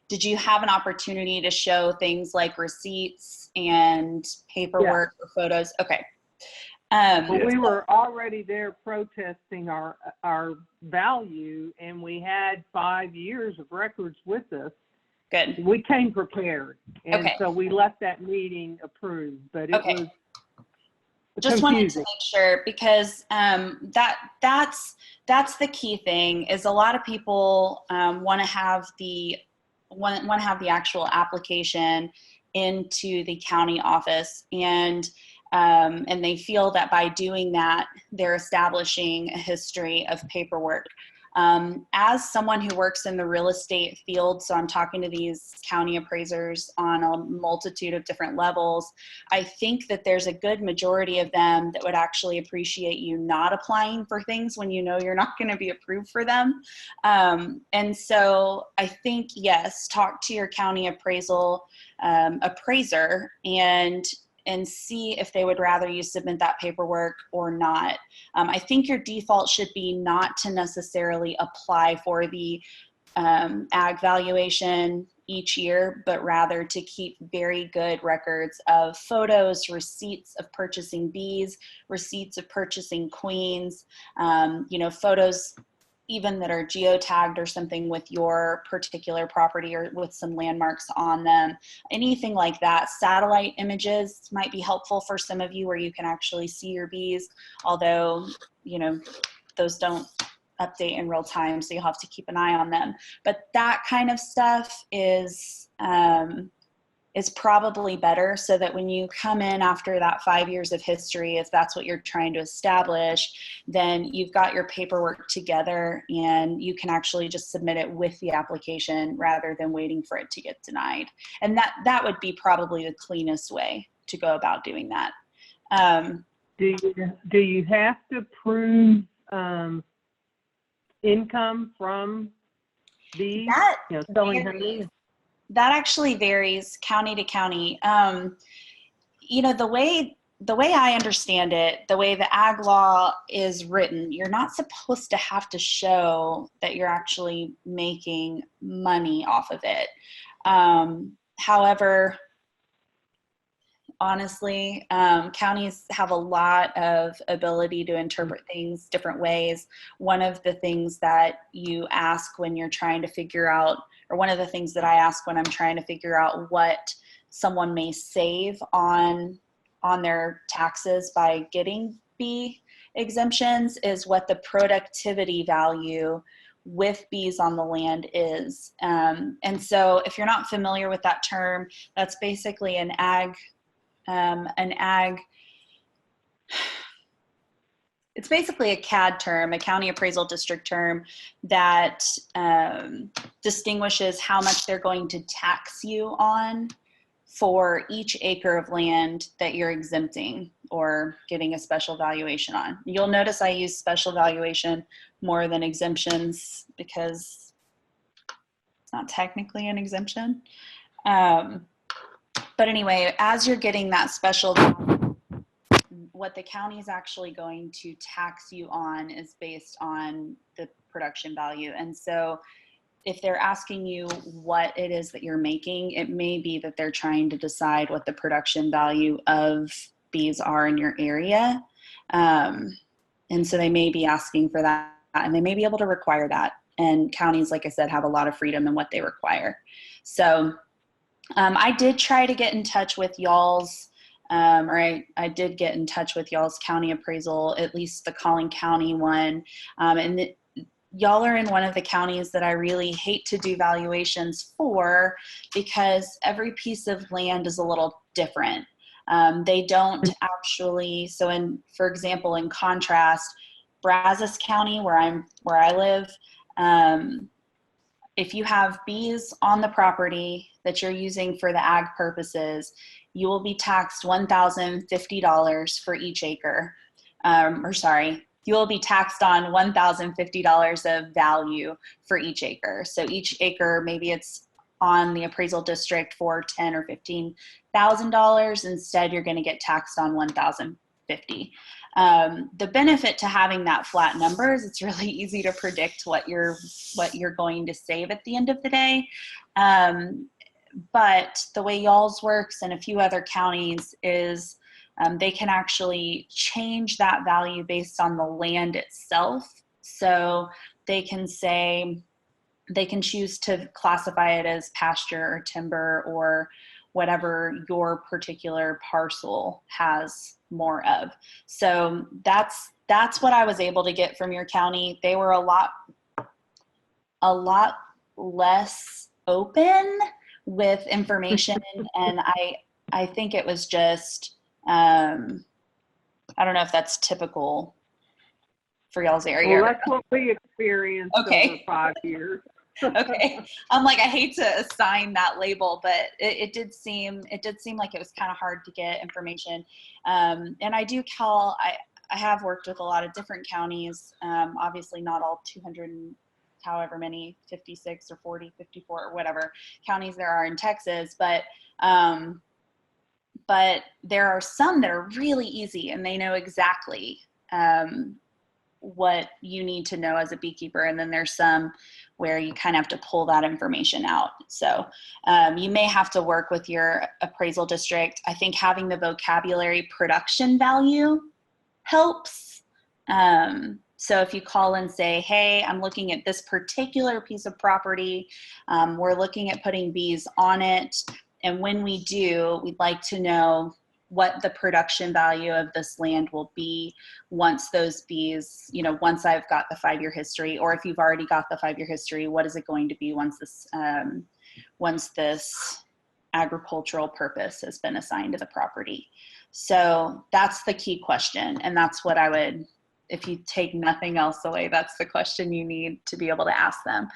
did you have an opportunity to show things like receipts and paperwork or photos? Okay. Well, we were already there protesting our value, and we had 5 years of records with us. Good. We came prepared, and Okay. so we left that meeting approved, but it was Just wanted to confusing. make sure, because that's the key thing, is a lot of people want to have the actual application into the county office, and they feel that by doing that, they're establishing a history of paperwork. As someone who works in the real estate field, so I'm talking to these county appraisers on a multitude of different levels, I think that there's a good majority of them that would actually appreciate you not applying for things when you know you're not going to be approved for them. And so I think, yes, talk to your county appraiser and see if they would rather you submit that paperwork or not. I think your default should be not to necessarily apply for the ag valuation each year, but rather to keep very good records of photos, receipts of purchasing bees, receipts of purchasing queens, photos even that are geotagged or something with your particular property or with some landmarks on them, anything like that. Satellite images might be helpful for some of you where you can actually see your bees, although, those don't update in real time, so you'll have to keep an eye on them. But that kind of stuff is probably better, so that when you come in after that 5 years of history, if that's what you're trying to establish, then you've got your paperwork together and you can actually just submit it with the application rather than waiting for it to get denied. And that would be probably the cleanest way to go about doing that. Do you have to prove income from bees? Selling honey? That actually varies county to county. The way I understand it, the way the ag law is written, you're not supposed to have to show that you're actually making money off of it. However, honestly, counties have a lot of ability to interpret things different ways. One of the things that you ask when you're trying to figure out, or one of the things that I ask when I'm trying to figure out what someone may save on their taxes by getting bee exemptions, is what the productivity value with bees on the land is. And so if you're not familiar with that term, that's basically an ag, it's basically a CAD term, a county appraisal district term, that distinguishes how much they're going to tax you on for each acre of land that you're exempting or getting a special valuation on. You'll notice I use special valuation more than exemptions because it's not technically an exemption. But anyway, as you're getting that special value, what the county is actually going to tax you on is based on the production value. And so if they're asking you what it is that you're making, it may be that they're trying to decide what the production value of bees are in your area. And so they may be asking for that, and they may be able to require that. And counties, like I said, have a lot of freedom in what they require. So I did try to get in touch with y'all's, I did get in touch with y'all's county appraisal, at least the Collin County one. And y'all are in one of the counties that I really hate to do valuations for, because every piece of land is a little different. They don't actually, for example, in contrast, Brazos County, where I live, if you have bees on the property that you're using for the ag purposes, you will be taxed $1,050 for each acre. You will be taxed on $1,050 of value for each acre. So each acre, maybe it's on the appraisal district for $10,000 or $15,000. Instead, you're going to get taxed on $1,050. The benefit to having that flat number is it's really easy to predict what you're going to save at the end of the day. But the way y'all's works and a few other counties is they can actually change that value based on the land itself. So they can choose to classify it as pasture or timber or whatever your particular parcel has more of. So that's what I was able to get from your county. They were a lot less open with information, and I think it was just I don't know if that's typical for y'all's area. Well, that's what we experienced over 5 years. Okay. I'm like, I hate to assign that label, but it did seem like it was kind of hard to get information. And I have worked with a lot of different counties. Obviously not all 200 and however many, 56 or 40, 54 or whatever counties there are in Texas, but there are some that are really easy and they know exactly what you need to know as a beekeeper. And then there's some where you kind of have to pull that information out. So you may have to work with your appraisal district. I think having the vocabulary production value helps. So if you call and say, hey, I'm looking at this particular piece of property, we're looking at putting bees on it. And when we do, we'd like to know what the production value of this land will be once those bees, once I've got the 5-year history, or if you've already got the 5-year history, what is it going to be once this agricultural purpose has been assigned to the property? So that's the key question. And that's what I would, if you take nothing else away, that's the question you need to be able to ask them.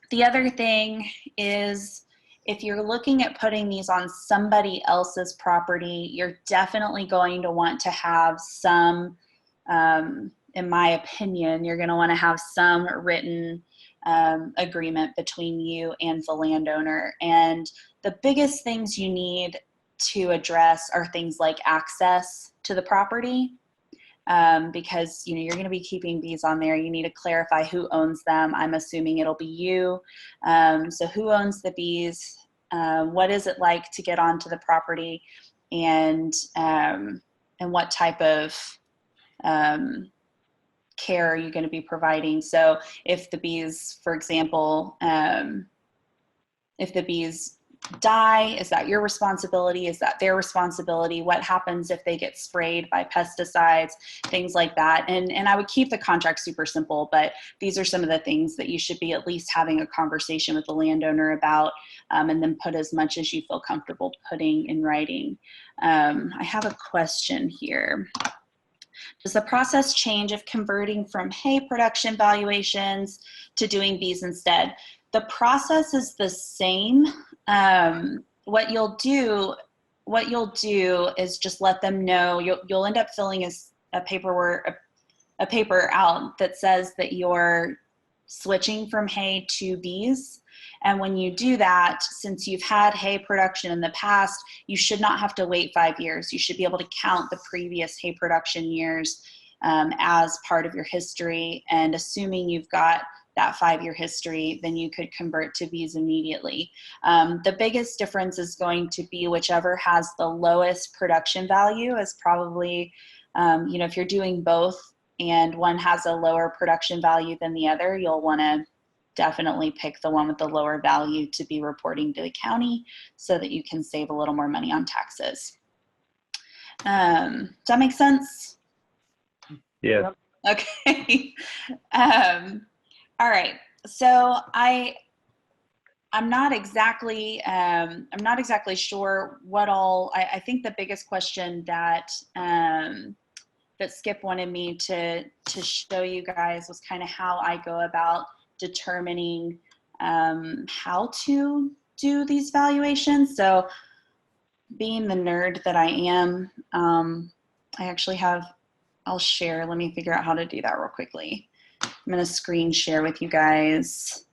The other thing is, if you're looking at putting these on somebody else's property, you're definitely going to want to have some, in my opinion, you're going to want to have some written agreement between you and the landowner. And the biggest things you need to address are things like access to the property. Because you're going to be keeping bees on there. You need to clarify who owns them. I'm assuming it'll be you. So who owns the bees? What is it like to get onto the property? And what type of care are you going to be providing? So if the bees, for example, if the bees die, is that your responsibility? Is that their responsibility? What happens if they get sprayed by pesticides, things like that? And I would keep the contract super simple, but these are some of the things that you should be at least having a conversation with the landowner about, and then put as much as you feel comfortable putting in writing. I have a question here. Does the process change if converting from hay production valuations to doing bees instead? The process is the same. What you'll do is just let them know. You'll end up filling a paper out that says that you're switching from hay to bees. And when you do that, since you've had hay production in the past, you should not have to wait 5 years. You should be able to count the previous hay production years as part of your history. And assuming you've got that 5-year history, then you could convert to bees immediately. The biggest difference is going to be whichever has the lowest production value is probably, if you're doing both and one has a lower production value than the other, you'll want to definitely pick the one with the lower value to be reporting to the county so that you can save a little more money on taxes. Does that make sense? Yes. Okay. All right. So I'm not exactly sure what all. I think the biggest question that that Skip wanted me to show you guys was kind of how I go about determining how to do these valuations. So being the nerd that I am, I actually have, I'll share, let me figure out how to do that real quickly. I'm going to screen share with you guys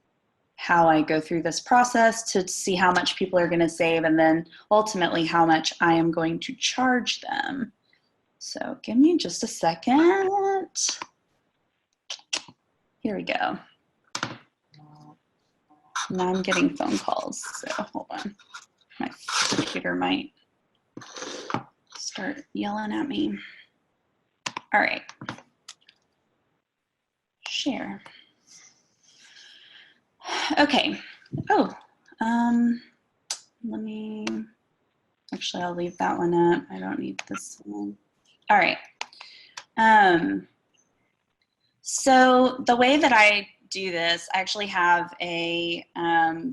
how I go through this process to see how much people are going to save and then ultimately how much I am going to charge them. So give me just a second. Here we go. Now I'm getting phone calls, so hold on. My computer might start yelling at me. All right. Share. Okay. Oh, let me, actually I'll leave that one up. I don't need this one. All right. So the way that I do this, I actually have a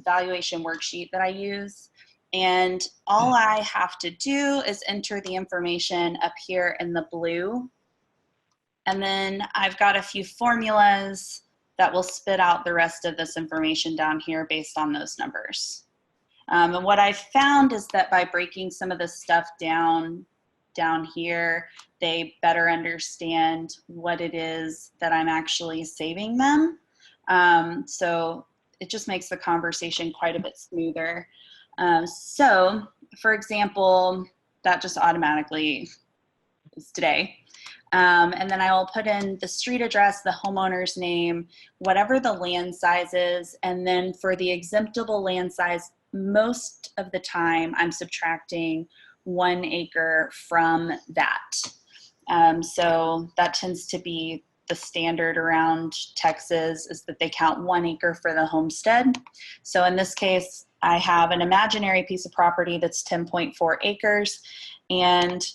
valuation worksheet that I use, and all I have to do is enter the information up here in the blue, and then I've got a few formulas that will spit out the rest of this information down here based on those numbers. And what I found is that by breaking some of this stuff down here, they better understand what it is that I'm actually saving them. So it just makes the conversation quite a bit smoother. So for example, that just automatically is today. And then I will put in the street address, the homeowner's name, whatever the land size is. And then for the exemptable land size, most of the time I'm subtracting 1 acre from that. So that tends to be the standard around Texas, is that they count 1 acre for the homestead. So in this case, I have an imaginary piece of property that's 10.4 acres, and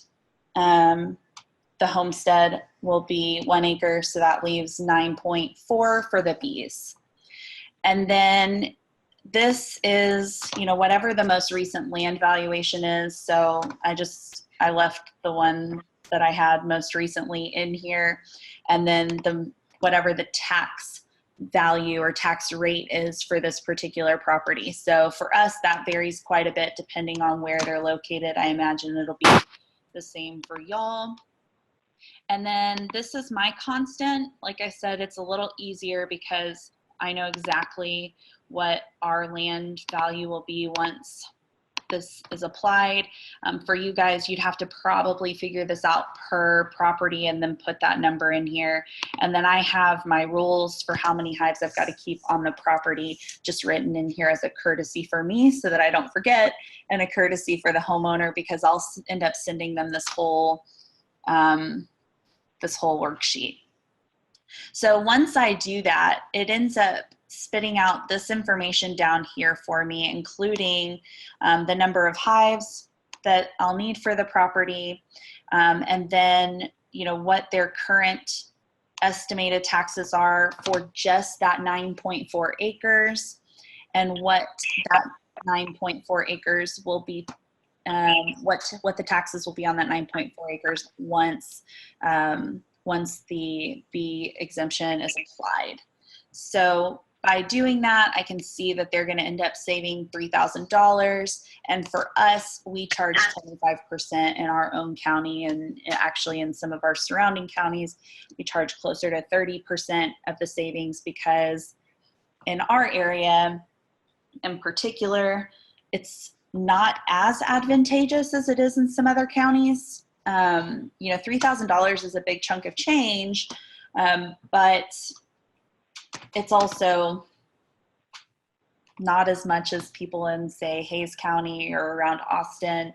the homestead will be 1 acre, so that leaves 9.4 for the bees. And then this is, whatever the most recent land valuation is. So I left the one that I had most recently in here, and then whatever the tax value or tax rate is for this particular property. So for us, that varies quite a bit depending on where they're located. I imagine it'll be the same for y'all. And then this is my constant. Like I said, it's a little easier because I know exactly what our land value will be once this is applied. For you guys, you'd have to probably figure this out per property and then put that number in here. And then I have my rules for how many hives I've got to keep on the property just written in here as a courtesy for me so that I don't forget, and a courtesy for the homeowner, because I'll end up sending them this whole worksheet. So once I do that, it ends up spitting out this information down here for me, including the number of hives that I'll need for the property, and then what their current estimated taxes are for just that 9.4 acres, and what that 9.4 acres will be, what the taxes will be on that 9.4 acres once the bee exemption is applied. So by doing that, I can see that they're going to end up saving $3,000. And for us, we charge 25% in our own county, and actually in some of our surrounding counties, we charge closer to 30% of the savings, because in our area in particular, it's not as advantageous as it is in some other counties. $3,000 is a big chunk of change, but it's also not as much as people in, say, Hayes County or around Austin.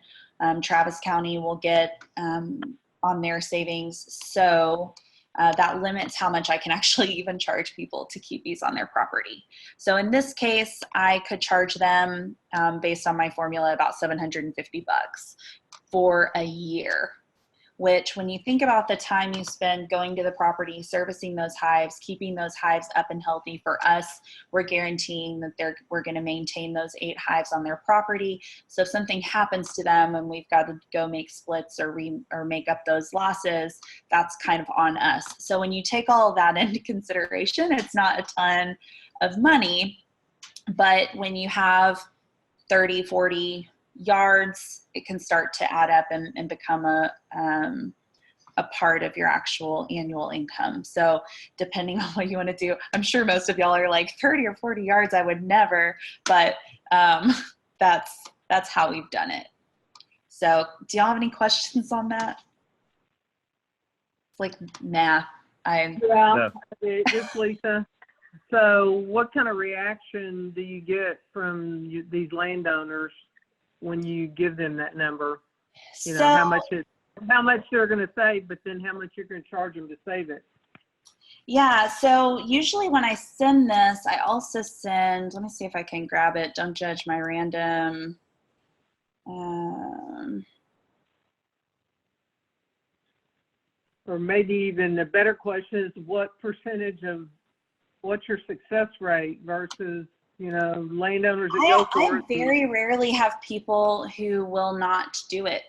Travis County will get on their savings. So that limits how much I can actually even charge people to keep these on their property. So in this case, I could charge them, based on my formula, about $750 for a year, which when you think about the time you spend going to the property, servicing those hives, keeping those hives up and healthy, for us, we're guaranteeing that we're going to maintain those 8 hives on their property. So if something happens to them and we've got to go make splits or make up those losses, that's kind of on us. So when you take all of that into consideration, it's not a ton of money, but when you have 30, 40 yards, it can start to add up and become a part of your actual annual income. So depending on what you want to do, I'm sure most of y'all are like 30 or 40 yards, I would never, but that's how we've done it. So do y'all have any questions on that? It's like math. Yeah, it's Lisa. So what kind of reaction do you get from these landowners when you give them that number? You know, how much they're going to save, but then how much you're going to charge them to save it. Yeah, so usually when I send this, I also send, let me see if I can grab it. Don't judge my random. Or maybe even a better question is what's your success rate versus, you know, landowners that go for it? I very rarely have people who will not do it.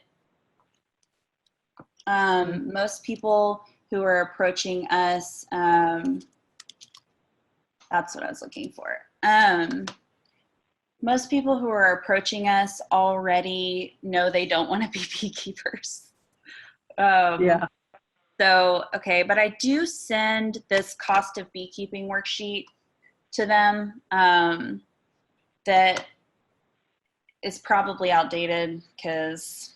Most people who are approaching us, that's what I was looking for. Most people who are approaching us already know they don't want to be beekeepers. Yeah. So, okay, but I do send this cost of beekeeping worksheet to them that is probably outdated because,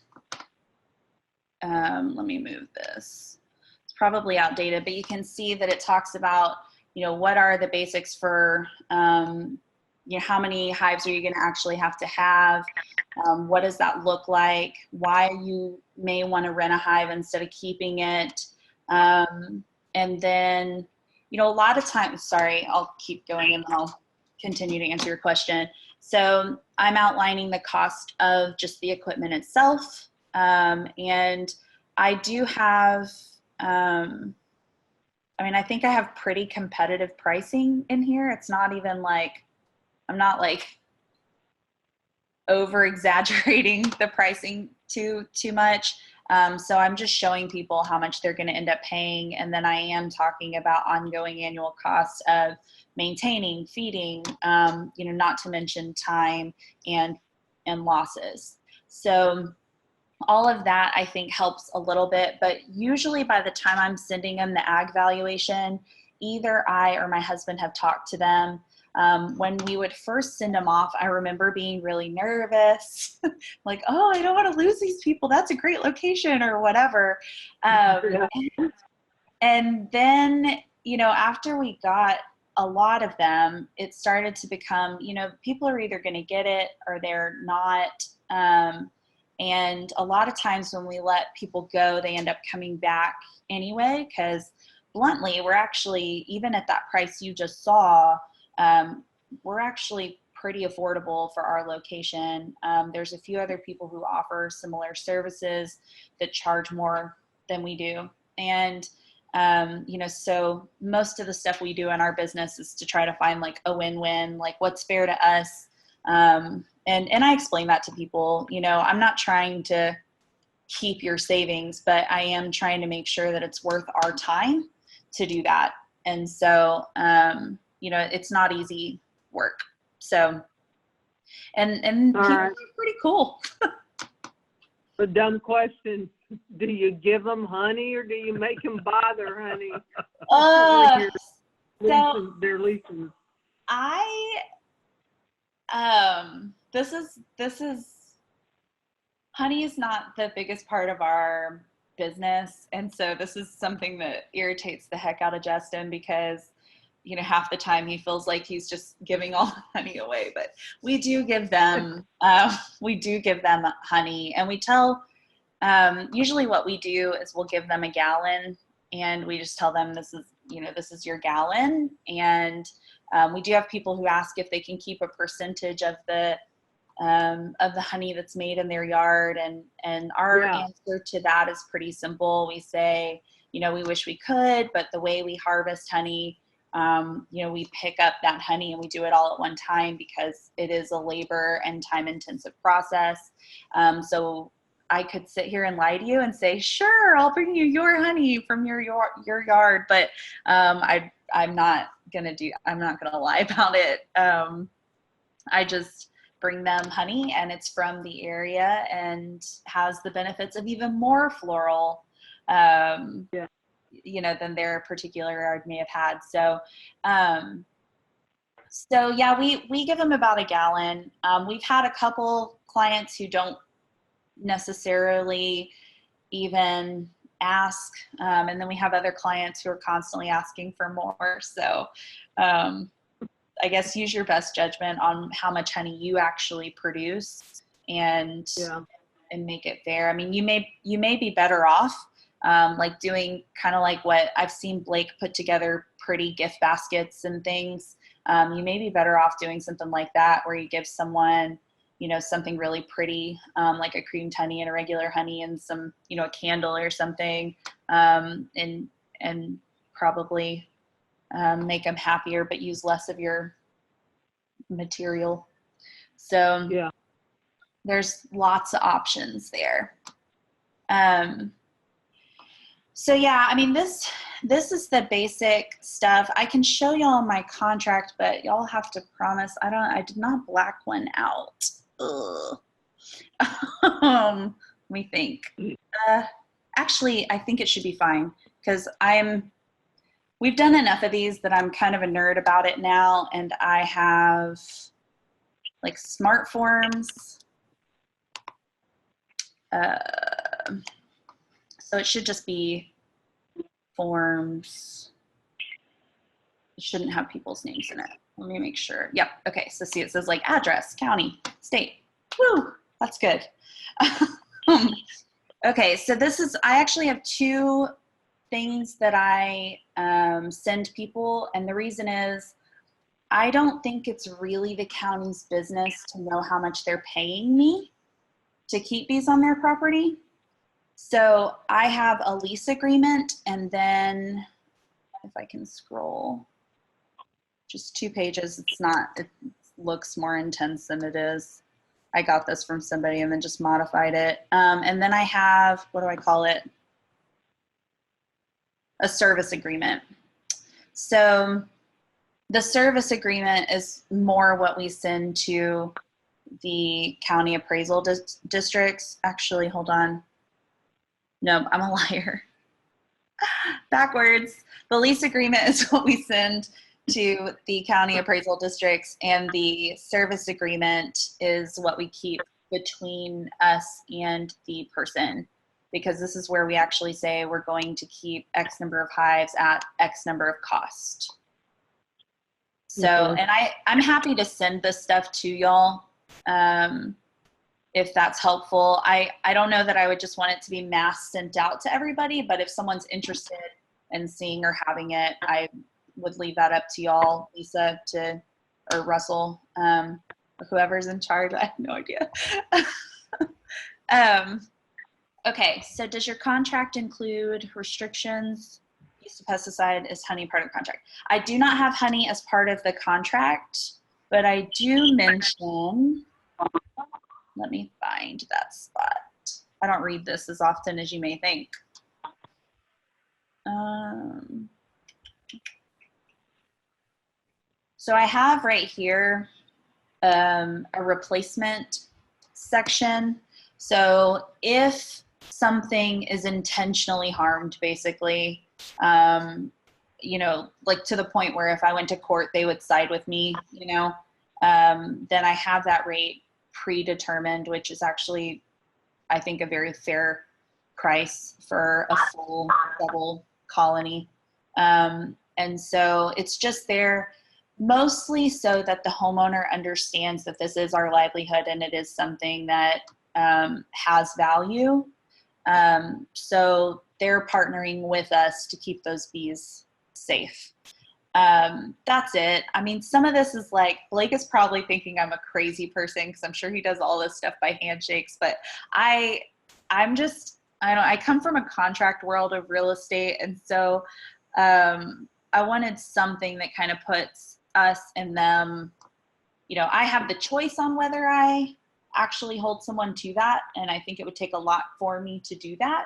let me move this. It's probably outdated, but you can see that it talks about, you know, what are the basics for, you know, how many hives are you going to actually have to have? What does that look like? Why you may want to rent a hive instead of keeping it. And then, you know, a lot of times, sorry, I'll keep going and I'll continue to answer your question. So I'm outlining the cost of just the equipment itself. And I do have, I mean, I think I have pretty competitive pricing in here. It's not even like, I'm not like over exaggerating the pricing too much. So I'm just showing people how much they're going to end up paying. And then I am talking about ongoing annual costs of maintaining, feeding, you know, not to mention time and losses. So all of that I think helps a little bit, but usually by the time I'm sending them the ag valuation, either I or my husband have talked to them. When we would first send them off, I remember being really nervous, like, oh, I don't want to lose these people. That's a great location or whatever. And then, you know, after we got a lot of them, it started to become, you know, people are either going to get it or they're not. And a lot of times when we let people go, they end up coming back anyway, because bluntly, we're actually, even at that price you just saw, we're actually pretty affordable for our location. There's a few other people who offer similar services that charge more than we do. And, you know, so most of the stuff we do in our business is to try to find like a win-win, like what's fair to us. And I explain that to people. You know, I'm not trying to keep your savings, but I am trying to make sure that it's worth our time to do that. And so, you know, it's not easy work. So, and people are pretty cool. A dumb question. Do you give them honey or do you make them buy their honey? Their leasing. This is honey is not the biggest part of our business, and so this is something that irritates the heck out of Justin because, you know, half the time he feels like he's just giving all the honey away. But we do give them honey, and we tell. Usually, what we do is we'll give them a gallon, and we just tell them this is your gallon, and we do have people who ask if they can keep a percentage of the of the honey that's made in their yard. And our answer to that is pretty simple. We say, you know, we wish we could, but the way we harvest honey, you know, we pick up that honey and we do it all at one time because it is a labor and time intensive process. So I could sit here and lie to you and say, sure, I'll bring you your honey from your yard, but I'm not gonna lie about it. I just bring them honey, and it's from the area and has the benefits of even more floral, you know, than their particular yard may have had. So, so yeah, we give them about a gallon. We've had a couple clients who don't necessarily even ask, and then we have other clients who are constantly asking for more. So I guess use your best judgment on how much honey you actually produce and make it fair. I mean, you may be better off like doing kind of like what I've seen Blake put together, pretty gift baskets and things. You may be better off doing something like that, where you give someone, you know, something really pretty, like a creamed honey and a regular honey and some, you know, a candle or something, and probably make them happier, but use less of your material. So there's lots of options there. So yeah, I mean, this is the basic stuff. I can show y'all my contract, but y'all have to promise I did not black one out. Ugh. Let me think. Actually, I think it should be fine because we've done enough of these that I'm kind of a nerd about it now, and I have like smart forms. So it should just be forms. It shouldn't have people's names in it. Let me make sure. Yep. Okay. So see, it says like address, county, state. Woo, that's good. Okay. So I actually have two things that I send people. And the reason is I don't think it's really the county's business to know how much they're paying me to keep bees on their property. So I have a lease agreement, and then if I can scroll, just 2 pages. It looks more intense than it is. I got this from somebody and then just modified it. And then I have, what do I call it? A service agreement. So the service agreement is more what we send to the county appraisal districts. Actually, hold on. No, I'm a liar. Backwards. The lease agreement is what we send to the county appraisal districts, and the service agreement is what we keep between us and the person, because this is where we actually say we're going to keep X number of hives at X number of cost. So, and I'm happy to send this stuff to y'all. If that's helpful. I don't know that I would just want it to be mass sent out to everybody, but if someone's interested in seeing or having it, I would leave that up to y'all, Lisa, or Russell, or whoever's in charge. I have no idea. Okay, so does your contract include restrictions? Use of pesticide is honey part of the contract. I do not have honey as part of the contract, but I do mention, let me find that spot. I don't read this as often as you may think. So I have right here a replacement section. So if something is intentionally harmed, basically, you know, like to the point where if I went to court, they would side with me, you know, then I have that rate predetermined, which is actually, I think, a very fair price for a full double colony. And so it's just there mostly so that the homeowner understands that this is our livelihood and it is something that has value. So they're partnering with us to keep those bees safe. That's it. I mean, some of this is like, Blake is probably thinking I'm a crazy person because I'm sure he does all this stuff by handshakes, but I'm just, I don't know, I come from a contract world of real estate. And so I wanted something that kind of puts us and them, you know, I have the choice on whether I actually hold someone to that. And I think it would take a lot for me to do that.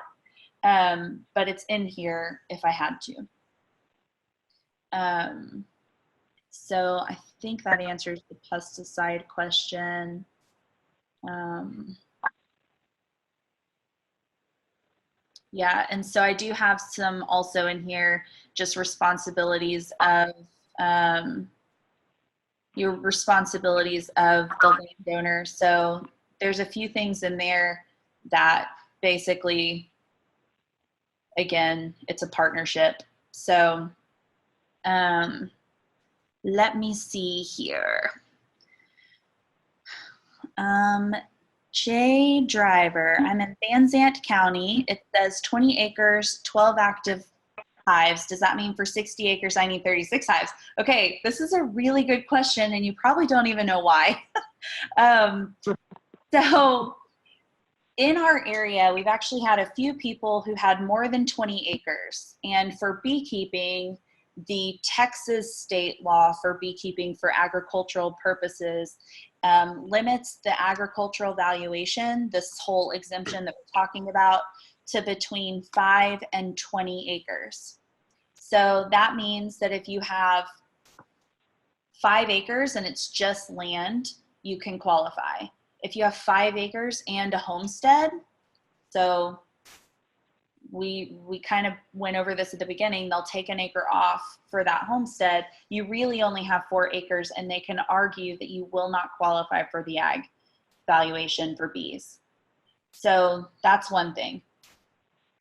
But it's in here if I had to. So I think that answers the pesticide question. Yeah, and so I do have some also in here, just responsibilities of your responsibilities of the landowner. So there's a few things in there that basically, again, it's a partnership. So let me see here. Jay Driver, I'm in Van Zandt County. It says 20 acres, 12 active hives. Does that mean for 60 acres, I need 36 hives? Okay, this is a really good question, and you probably don't even know why. So in our area, we've actually had a few people who had more than 20 acres. And for beekeeping, the Texas state law for beekeeping for agricultural purposes limits the agricultural valuation, this whole exemption that we're talking about, to between 5 and 20 acres. So that means that if you have 5 acres and it's just land, you can qualify. If you have 5 acres and a homestead, so we kind of went over this at the beginning, they'll take an acre off for that homestead. You really only have 4 acres, and they can argue that you will not qualify for the ag valuation for bees. So that's one thing.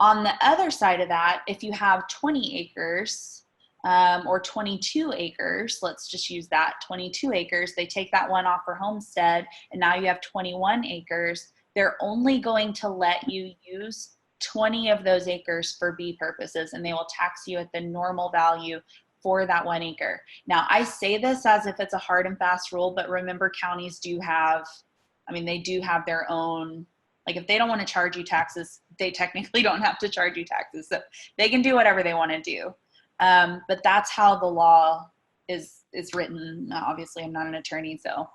On the other side of that, if you have 20 acres or 22 acres, let's just use that, 22 acres, they take that one off for homestead, and now you have 21 acres, they're only going to let you use 20 of those acres for bee purposes, and they will tax you at the normal value for that 1 acre. Now, I say this as if it's a hard and fast rule, but remember, counties do have, I mean, they do have their own, like if they don't want to charge you taxes, they technically don't have to charge you taxes. So they can do whatever they want to do. But that's how the law is written. Now, obviously, I'm not an attorney, so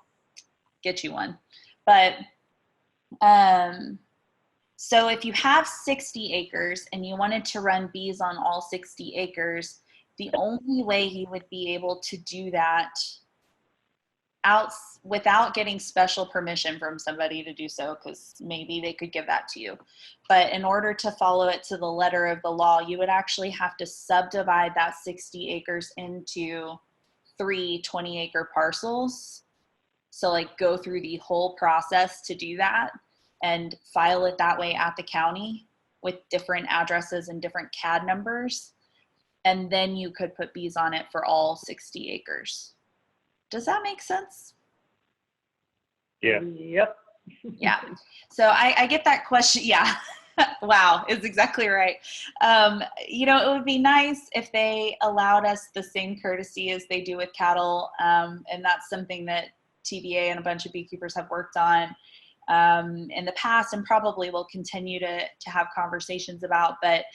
get you one. But so if you have 60 acres and you wanted to run bees on all 60 acres, the only way you would be able to do that without getting special permission from somebody to do so, because maybe they could give that to you. But in order to follow it to the letter of the law, you would actually have to subdivide that 60 acres into 3 20-acre parcels. So like go through the whole process to do that and file it that way at the county with different addresses and different CAD numbers. And then you could put bees on it for all 60 acres. Does that make sense? Yeah. Yep. Yeah. So I get that question. Yeah. Wow, is exactly right. You know, it would be nice if they allowed us the same courtesy as they do with cattle. And that's something that TBA and a bunch of beekeepers have worked on in the past, and probably will continue to have conversations about, but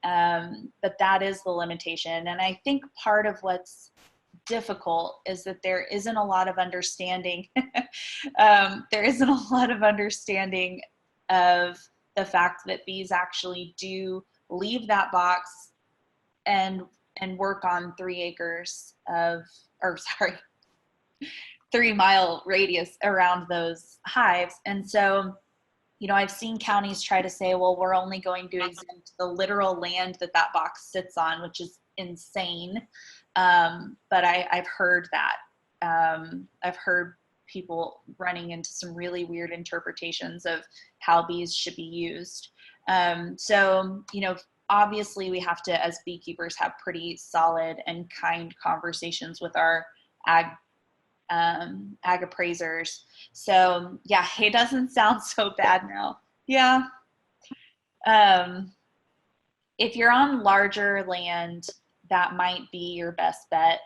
that is the limitation. And I think part of what's difficult is that there isn't a lot of understanding. There isn't a lot of understanding of the fact that bees actually do leave that box and work on 3 acres of, or sorry, 3-mile radius around those hives. And so, you know, I've seen counties try to say, well, we're only going to exempt the literal land that box sits on, which is insane. But I've heard that. I've heard people running into some really weird interpretations of how bees should be used. So, you know, obviously we have to, as beekeepers, have pretty solid and kind conversations with our ag appraisers. So yeah, it doesn't sound so bad now. Yeah. If you're on larger land, that might be your best bet,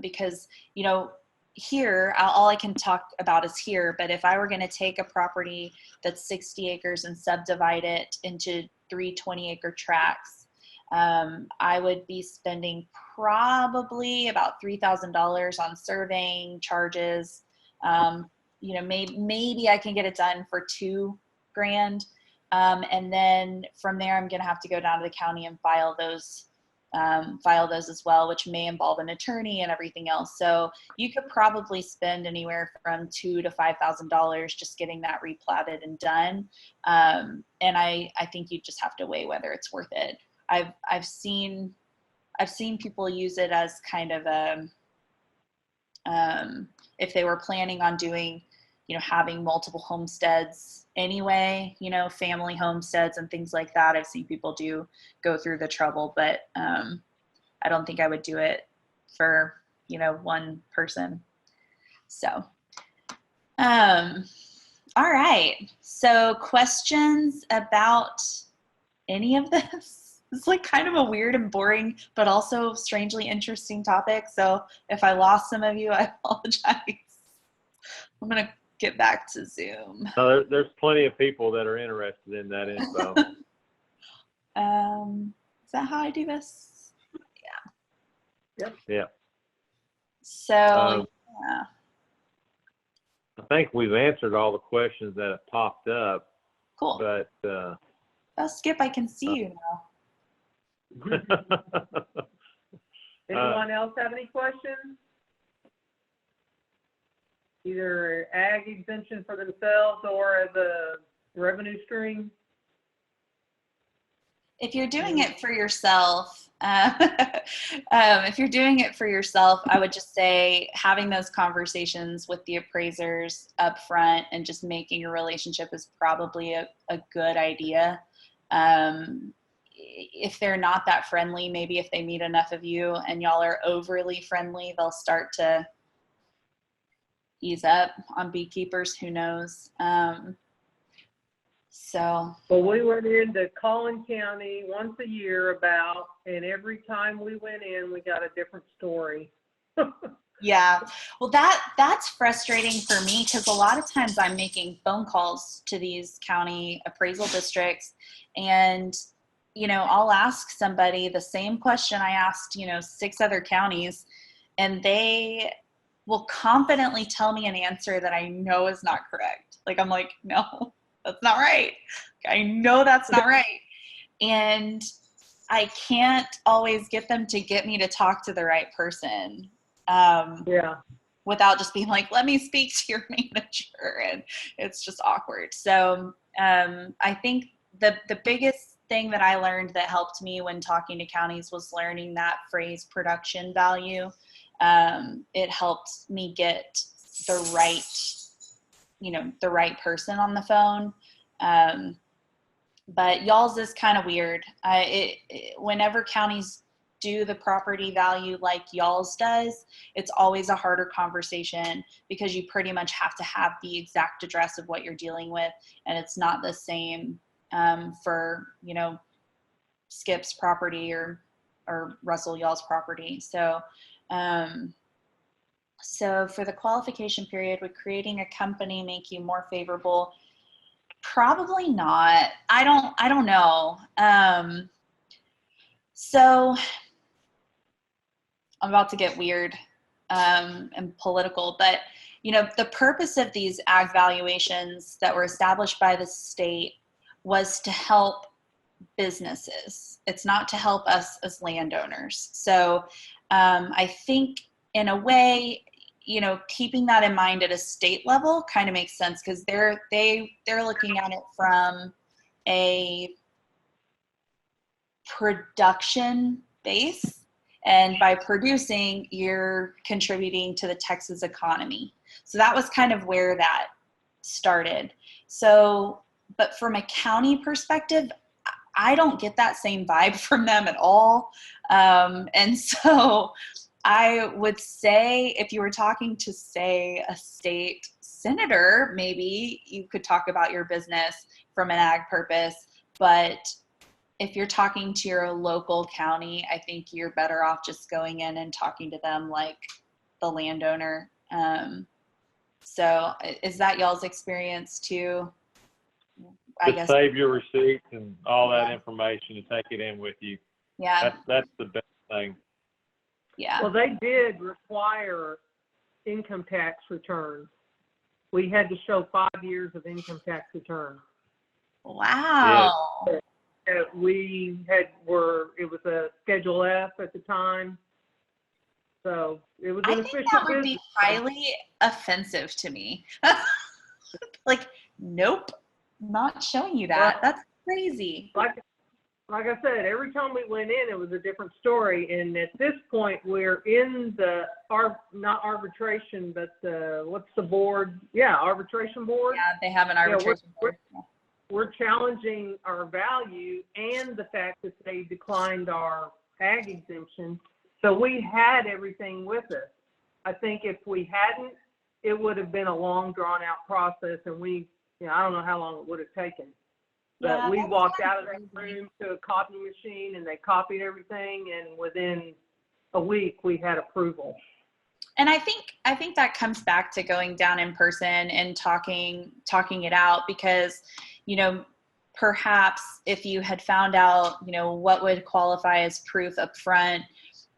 because, you know, here, all I can talk about is here, but if I were going to take a property that's 60 acres and subdivide it into 3 20-acre tracts, I would be spending probably about $3,000 on surveying charges. You know, maybe I can get it done for $2,000. And then from there, I'm going to have to go down to the county and file those as well, which may involve an attorney and everything else. So you could probably spend anywhere from $2,000 to $5,000 just getting that replatted and done. And I think you just have to weigh whether it's worth it. I've seen people use it as kind of a, if they were planning on doing, you know, having multiple homesteads anyway, you know, family homesteads and things like that. I've seen people go through the trouble, but I don't think I would do it for, you know, one person. So, all right. So questions about any of this? It's like kind of a weird and boring, but also strangely interesting topic. So if I lost some of you, I apologize. I'm going to get back to Zoom. No, there's plenty of people that are interested in that info. Is that how I do this? Yeah. Yep. Yeah. So, yeah. I think we've answered all the questions that have popped up, Cool. but Oh, Skip, I can see you now. Anyone else have any questions? Either ag exemption for themselves or as a revenue stream? If you're doing it for yourself, I would just say having those conversations with the appraisers up front and just making a relationship is probably a good idea. If they're not that friendly, maybe if they meet enough of you and y'all are overly friendly, they'll start to ease up on beekeepers, who knows. So. Well, we went into Collin County once a year and every time we went in, we got a different story. Yeah, well, that's frustrating for me because a lot of times I'm making phone calls to these county appraisal districts, and you know, I'll ask somebody the same question I asked, you know, 6 other counties, and they will confidently tell me an answer that I know is not correct. Like, I'm like, no, that's not right. I know that's not right. And I can't always get them to get me to talk to the right person. Yeah. Without just being like, let me speak to your manager. And it's just awkward. So I think the biggest thing that I learned that helped me when talking to counties was learning that phrase production value. It helped me get the right person on the phone. But y'all's is kind of weird. Whenever counties do the property value like y'all's does, it's always a harder conversation because you pretty much have to have the exact address of what you're dealing with. And it's not the same for, you know, Skip's property or Russell, y'all's property. So, so for the qualification period, would creating a company make you more favorable? Probably not. I don't know. So I'm about to get weird and political, but you know, the purpose of these ag valuations that were established by the state was to help businesses. It's not to help us as landowners. So I think in a way, you know, keeping that in mind at a state level kind of makes sense because they're looking at it from a production base, and by producing, you're contributing to the Texas economy. So that was kind of where that started. So, but from a county perspective, I don't get that same vibe from them at all. And so I would say if you were talking to, say, a state senator, maybe you could talk about your business from an ag purpose. But if you're talking to your local county, I think you're better off just going in and talking to them like the landowner. So is that y'all's experience too? I Just guess. save your receipts and all that information and take it in with you. Yeah. That's the best thing. Yeah. Well, they did require income tax returns. We had to show 5 years of income tax returns. Wow. It was a Schedule F at the time. So it was I an think official that would be business. highly offensive to me. Like, nope, not showing you that. Well, That's crazy. Like I said, every time we went in, it was a different story. And at this point, we're in not arbitration, but what's the board? Yeah, arbitration board. Yeah, they have an arbitration board. We're challenging our value and the fact that they declined our ag exemption. So we had everything with us. I think if we hadn't, it would have been a long, drawn-out process, and I don't know how long it would have taken. But Yeah, we that's walked kind out of of that crazy. room to a copy machine, and they copied everything, and within a week, we had approval. And I think that comes back to going down in person and talking it out, because, perhaps if you had found out, what would qualify as proof up front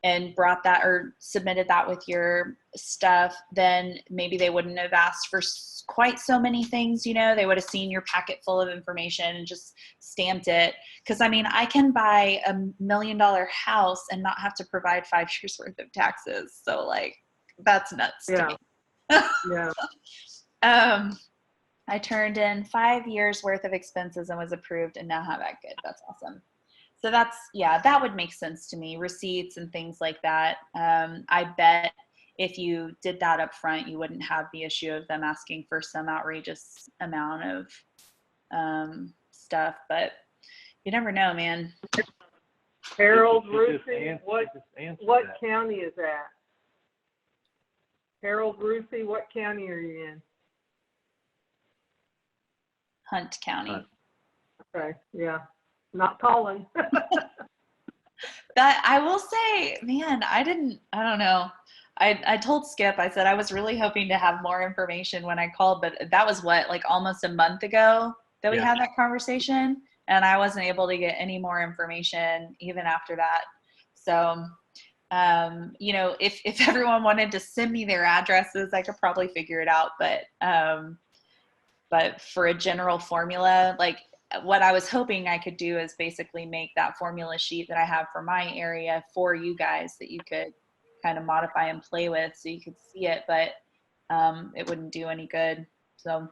and brought that or submitted that with your stuff, then maybe they wouldn't have asked for quite so many things. They would have seen your packet full of information and just stamped it. Because I can buy $1 million house and not have to provide 5 years worth of taxes. So that's nuts to me. Yeah. I turned in 5 years worth of expenses and was approved and now have that good. That's awesome. So that would make sense to me. Receipts and things like that. I bet if you did that up front, you wouldn't have the issue of them asking for some outrageous amount of stuff, but you never know, man. Harold Just Ruthie, answer what that. county is that? Harold Ruthie, what county are you in? Hunt County. Hunt. Okay, yeah, not Collin. That I will say, man, I don't know. I told Skip, I said I was really hoping to have more information when I called, but that was almost a month ago that we had that conversation, and I wasn't able to get any more information even after that. So, if everyone wanted to send me their addresses, I could probably figure it out. But for a general formula, what I was hoping I could do is basically make that formula sheet that I have for my area for you guys that you could kind of modify and play with so you could see it, but it wouldn't do any good. So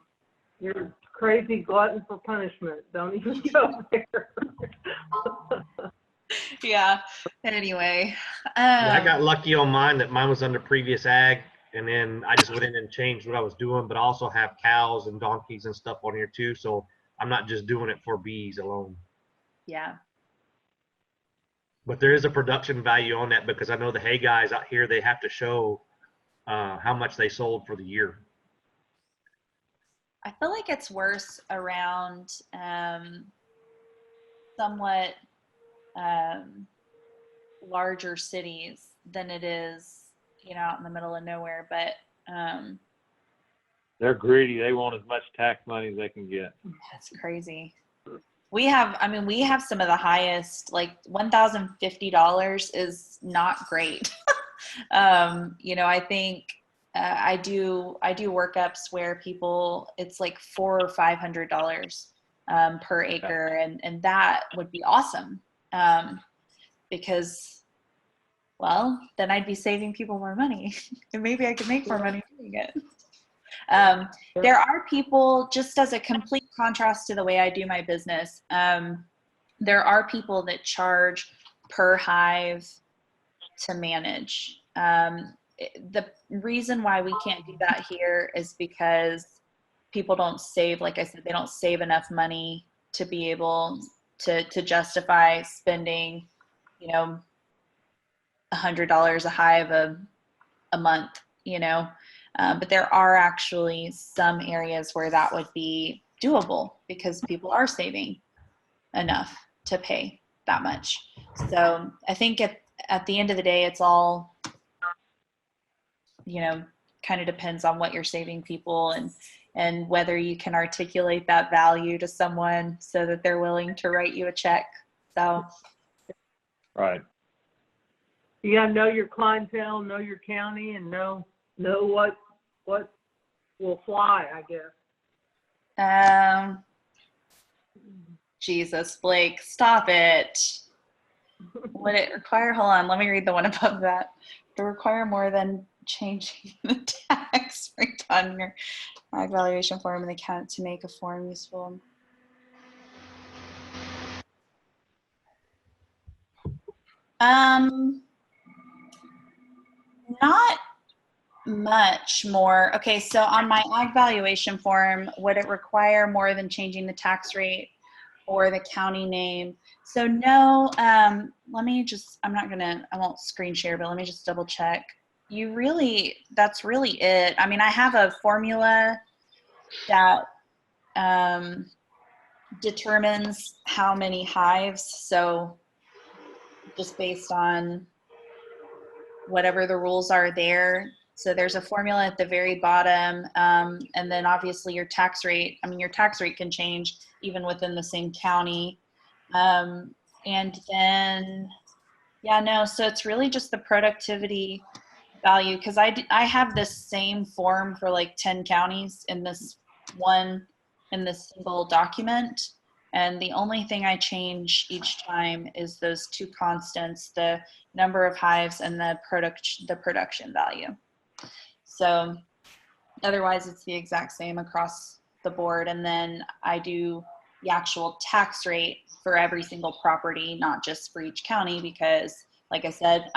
You're a crazy glutton for punishment. Don't even go there. yeah. Anyway, Yeah, I got lucky on mine that mine was under previous ag, and then I just went in and changed what I was doing, but I also have cows and donkeys and stuff on here too, so I'm not just doing it for bees alone. yeah. But there is a production value on that, because I know the hay guys out here, they have to show how much they sold for the year. I feel like it's worse around somewhat larger cities than it is, out in the middle of nowhere. But They're greedy. They want as much tax money as they can get. that's crazy. We have some of the highest, $1,050 is not great. I think I do workups where people, it's $400 or $500 per acre, and that would be awesome, because, well, then I'd be saving people more money, and maybe I could make more money doing it. There are people, just as a complete contrast to the way I do my business, there are people that charge per hive to manage. The reason why we can't do that here is because people don't save, like I said, they don't save enough money to be able to justify spending, $100 a hive a month, but there are actually some areas where that would be doable because people are saving enough to pay. that much. So I think at the end of the day, it's all, kind of depends on what you're saving people and whether you can articulate that value to someone so that they're willing to write you a check. So. Right. You gotta know your clientele, know your county, and know what will fly, I guess. Jesus, Blake, stop it. Would it require, hold on, let me read the one above that. To require more than changing the tax rate on your valuation form in the account to make a form useful. Not much more. Okay, so on my ag valuation form, would it require more than changing the tax rate or the county name? So no, let me just, I won't screen share, but let me just double check. That's really it. I mean, I have a formula that determines how many hives. So just based on whatever the rules are there. So there's a formula at the very bottom. And then obviously your tax rate, your tax rate can change even within the same county. And then, so it's really just the productivity value, because I have this same form for like 10 counties in this single document. And the only thing I change each time is those two constants, the number of hives and the production value. So otherwise it's the exact same across the board. And then I do the actual tax rate for every single property, not just for each county, because like I said,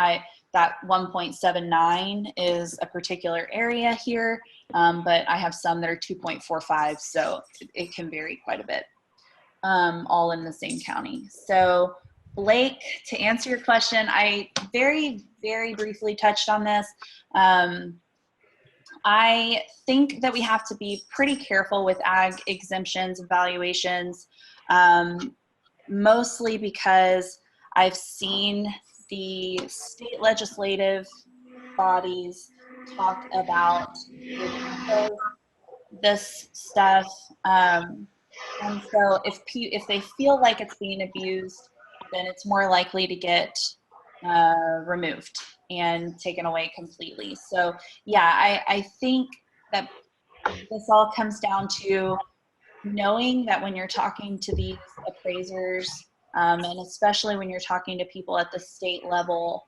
that 1.79 is a particular area here, but I have some that are 2.45, so it can vary quite a bit, all in the same county. So Blake, to answer your question, I very, very briefly touched on this. I think that we have to be pretty careful with ag exemptions and valuations, mostly because I've seen the state legislative bodies talk about this stuff. And so if they feel like it's being abused, then it's more likely to get removed and taken away completely. So yeah, I think that this all comes down to knowing that when you're talking to these appraisers, and especially when you're talking to people at the state level,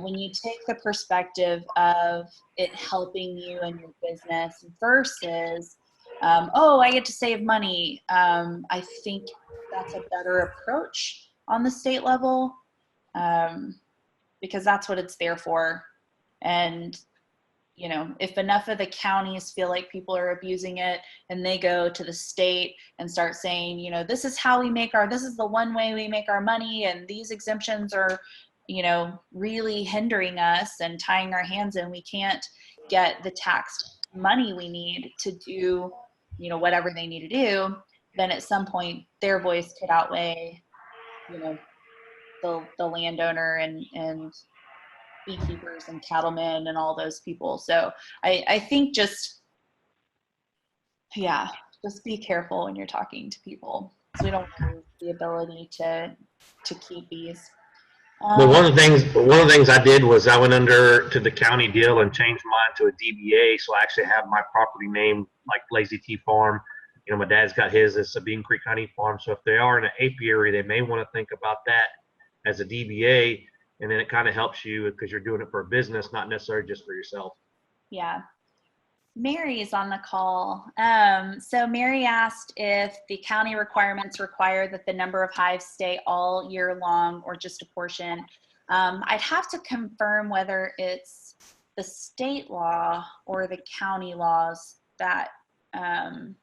when you take the perspective of it helping you and your business versus, oh, I get to save money, I think that's a better approach on the state level, because that's what it's there for. And if enough of the counties feel like people are abusing it and they go to the state and start saying, this is how we this is the one way we make our money, and these exemptions are, really hindering us and tying our hands in, we can't get the tax money we need to do, whatever they need to do, then at some point their voice could outweigh, the landowner and beekeepers and cattlemen and all those people. So I think just be careful when you're talking to people, so we don't lose the ability to keep bees. Well, one of the things I did was I went under to the county deal and changed mine to a DBA. So I actually have my property name like Lazy T Farm. My dad's got his as Sabine Creek Honey Farm. So if they are in an apiary, they may want to think about that as a DBA. And then it kind of helps you because you're doing it for a business, not necessarily just for yourself. Yeah. Mary is on the call. So Mary asked if the county requirements require that the number of hives stay all year long or just a portion. I'd have to confirm whether it's the state law or the county laws that that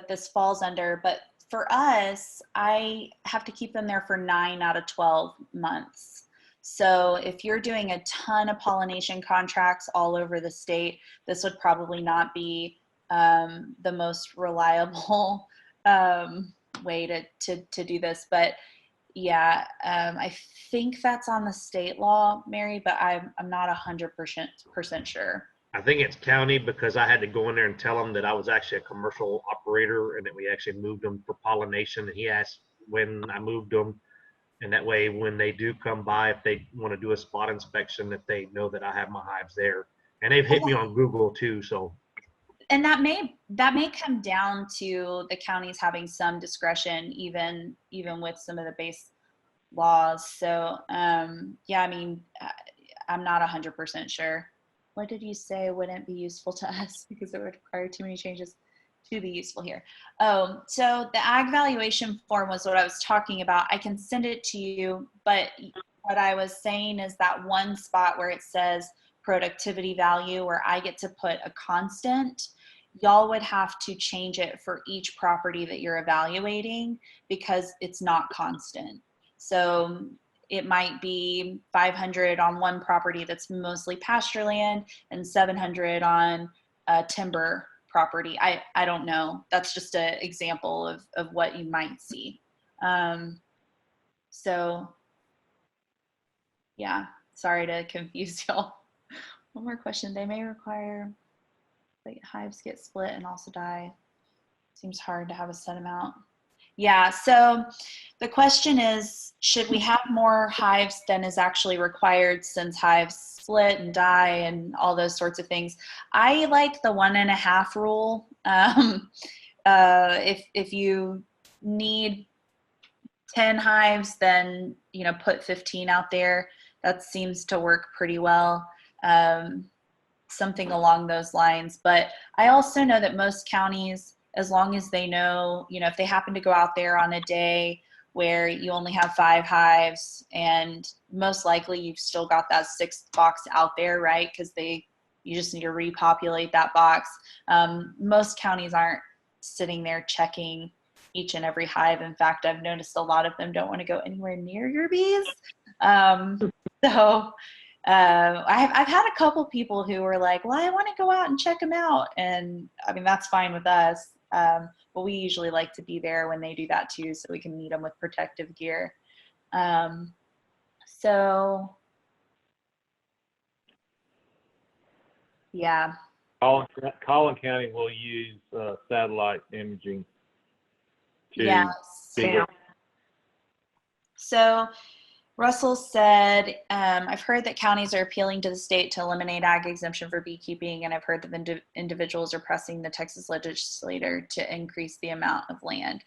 this falls under. But for us, I have to keep them there for 9 out of 12 months. So if you're doing a ton of pollination contracts all over the state, this would probably not be the most reliable way to do this. But Yeah, I think that's on the state law, Mary, but I'm not 100% sure. I think it's county because I had to go in there and tell him that I was actually a commercial operator and that we actually moved them for pollination. And he asked when I moved them. And that way, when they do come by, if they want to do a spot inspection, that they know that I have my hives there. And they've hit me on Google too. So, and that may come down to the counties having some discretion, even with some of the base laws. So, yeah, I mean, I'm not 100% sure. What did you say wouldn't be useful to us because it would require too many changes to be useful here? Oh, so the ag valuation form was what I was talking about. I can send it to you, but what I was saying is that one spot where it says productivity value, where I get to put a constant, y'all would have to change it for each property that you're evaluating because it's not constant. So it might be 500 on one property that's mostly pasture land and 700 on a timber property. I don't know. That's just an example of what you might see. So yeah, sorry to confuse y'all. One more question. They may require that hives get split and also die. Seems hard to have a set amount. Yeah, so the question is, should we have more hives than is actually required since hives split and die and all those sorts of things? I like the 1.5 rule. If you need 10 hives, then, you know, put 15 out there. That seems to work pretty well. Something along those lines. But I also know that most counties, as long as they know, you know, if they happen to go out there on a day where you only have 5 hives and most likely you've still got that 6th box out there, right? Because you just need to repopulate that box. Most counties aren't sitting there checking each and every hive. In fact, I've noticed a lot of them don't want to go anywhere near your bees. I've had a couple people who were like, well, I want to go out and check them out. And I mean, that's fine with us. But we usually like to be there when they do that too, so we can meet them with protective gear. So yeah. Collin County will use satellite imaging to see what. So Russell said, I've heard that counties are appealing to the state to eliminate ag exemption for beekeeping, and I've heard that individuals are pressing the Texas legislature to increase the amount of land.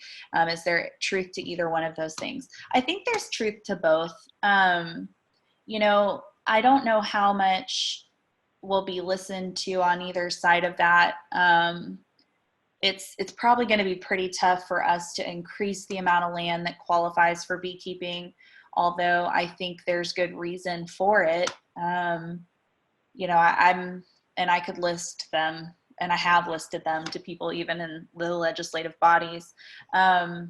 Is there truth to either one of those things? I think there's truth to both. You know, I don't know how much will be listened to on either side of that. It's probably going to be pretty tough for us to increase the amount of land that qualifies for beekeeping, although I think there's good reason for it. You know, I could list them, and I have listed them to people even in the legislative bodies. But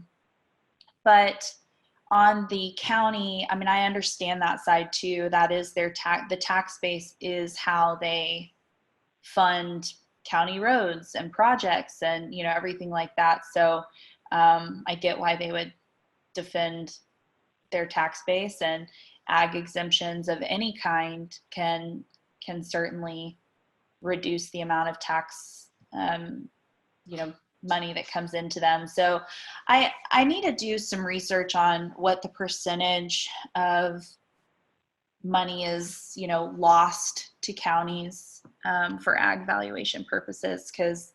on the county, I mean, I understand that side too. That is their the tax base is how they fund county roads and projects and, you know, everything like that. So I get why they would defend their tax base, and ag exemptions of any kind can certainly reduce the amount of tax, you know, money that comes into them. So I need to do some research on what the percentage of money is, you know, lost to counties for ag valuation purposes, because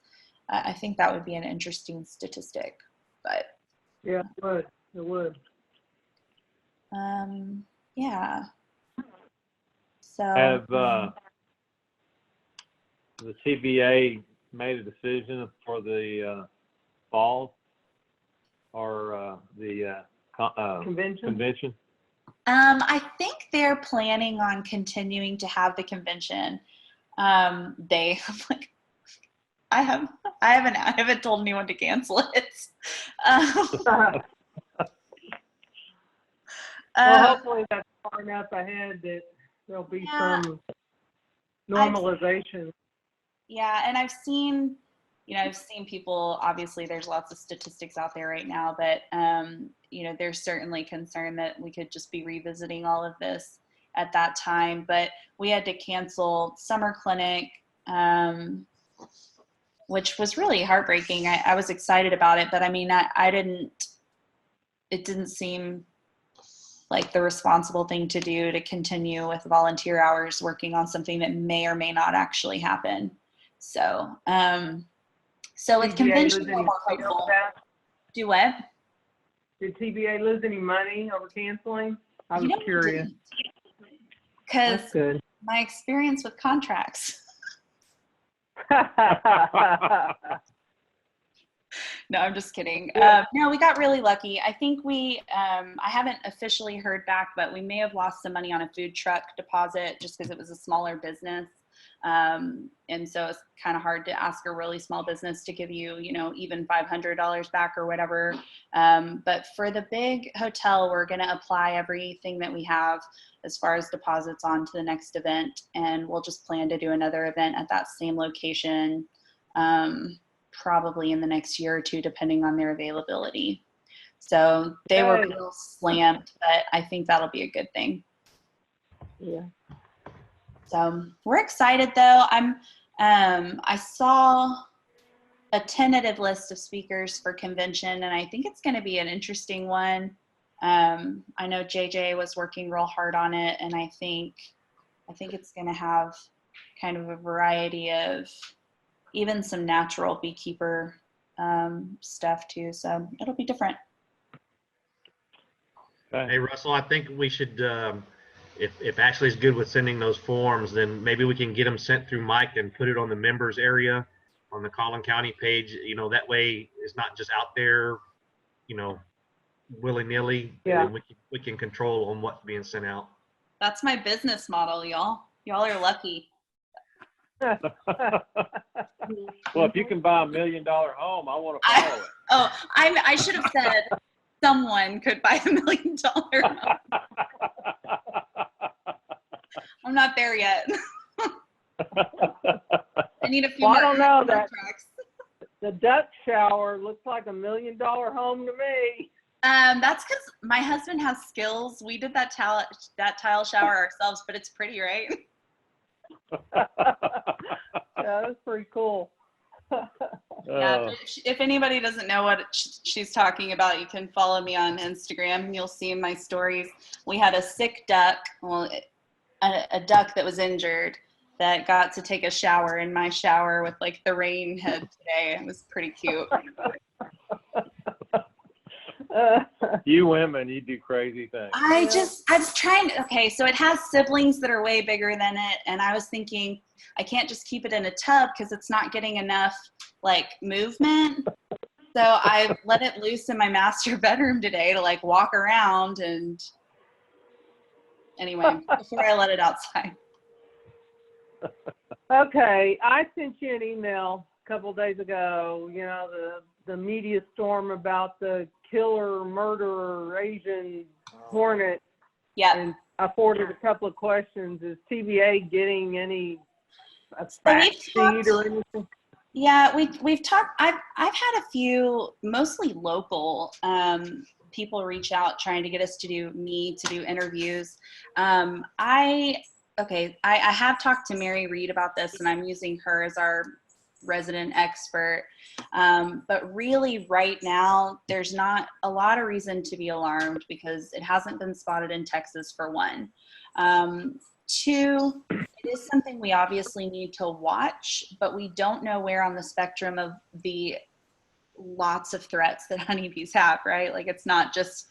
I think that would be an interesting statistic. But yeah, it would. Yeah. So Have the CBA made a decision for the fall or the convention? I think they're planning on continuing to have the convention. They like, I haven't told anyone to cancel it. Well, hopefully that's far enough ahead that there'll be some normalization. Yeah, and I've seen you know, I've seen people, obviously there's lots of statistics out there right now, but, you know, there's certainly concern that we could just be revisiting all of this at that time. But we had to cancel summer clinic, which was really heartbreaking. I was excited about it, but I mean, it didn't seem like the responsible thing to do to continue with volunteer hours working on something that may or may not actually happen. So, so with TBA convention, lose we're any more money over hopeful. that? Do what? Did TBA lose any money over canceling? I was You know, curious. Because That's good. my experience with contracts. No, I'm just kidding. No, we got really lucky. I think I haven't officially heard back, but we may have lost some money on a food truck deposit just because it was a smaller business. And so it's kind of hard to ask a really small business to give you, you know, even $500 back or whatever. But for the big hotel, we're going to apply everything that we have as far as deposits on to the next event. And we'll just plan to do another event at that same location, probably in the next year or two, depending on their availability. So they were real slammed, but I think that'll be a good thing. Yeah. So we're excited though. I saw a tentative list of speakers for convention, and I think it's going to be an interesting one. I know JJ was working real hard on it, and I think it's going to have kind of a variety of even some natural beekeeper stuff too. So it'll be different. Hey, Russell, I think we should, if Ashley's good with sending those forms, then maybe we can get them sent through Mike and put it on the members area on the Collin County page. You know, that way it's not just out there, you know, willy-nilly. Yeah. And we can control on what's being sent out. That's my business model, y'all. Y'all are lucky. Well, if you can buy $1 million home, I want to follow it. Oh, I should have said someone could buy $1 million home. I'm not there yet. I need a few Well, more I don't know that. contracts. The Dutch shower looks like $1 million home to me. That's because my husband has skills. We did that tile shower ourselves, but it's pretty, right? Yeah, that's pretty cool. Yeah, if anybody doesn't know what she's talking about, you can follow me on Instagram. You'll see in my stories. We had a sick duck, well, a duck that was injured that got to take a shower in my shower with like the rain head today. It was pretty cute. You women, you do crazy things. I was trying to, okay, so it has siblings that are way bigger than it. And I was thinking, I can't just keep it in a tub because it's not getting enough like movement. So I let it loose in my master bedroom today to like walk around, and anyway, before I let it outside. Okay, I sent you an email a couple of days ago, you know, the media storm about the killer, murderer, Asian hornet. Yeah. And I forwarded a couple of questions. Is TVA getting any So we've feed talked, or anything? yeah, we've talked. I've had a few, mostly local people reach out trying to get us to do interviews. I have talked to Mary Reed about this, and I'm using her as our resident expert. But really right now, there's not a lot of reason to be alarmed because it hasn't been spotted in Texas, for one. Two, it is something we obviously need to watch, but we don't know where on the spectrum of the lots of threats that honeybees have, right? Like it's not just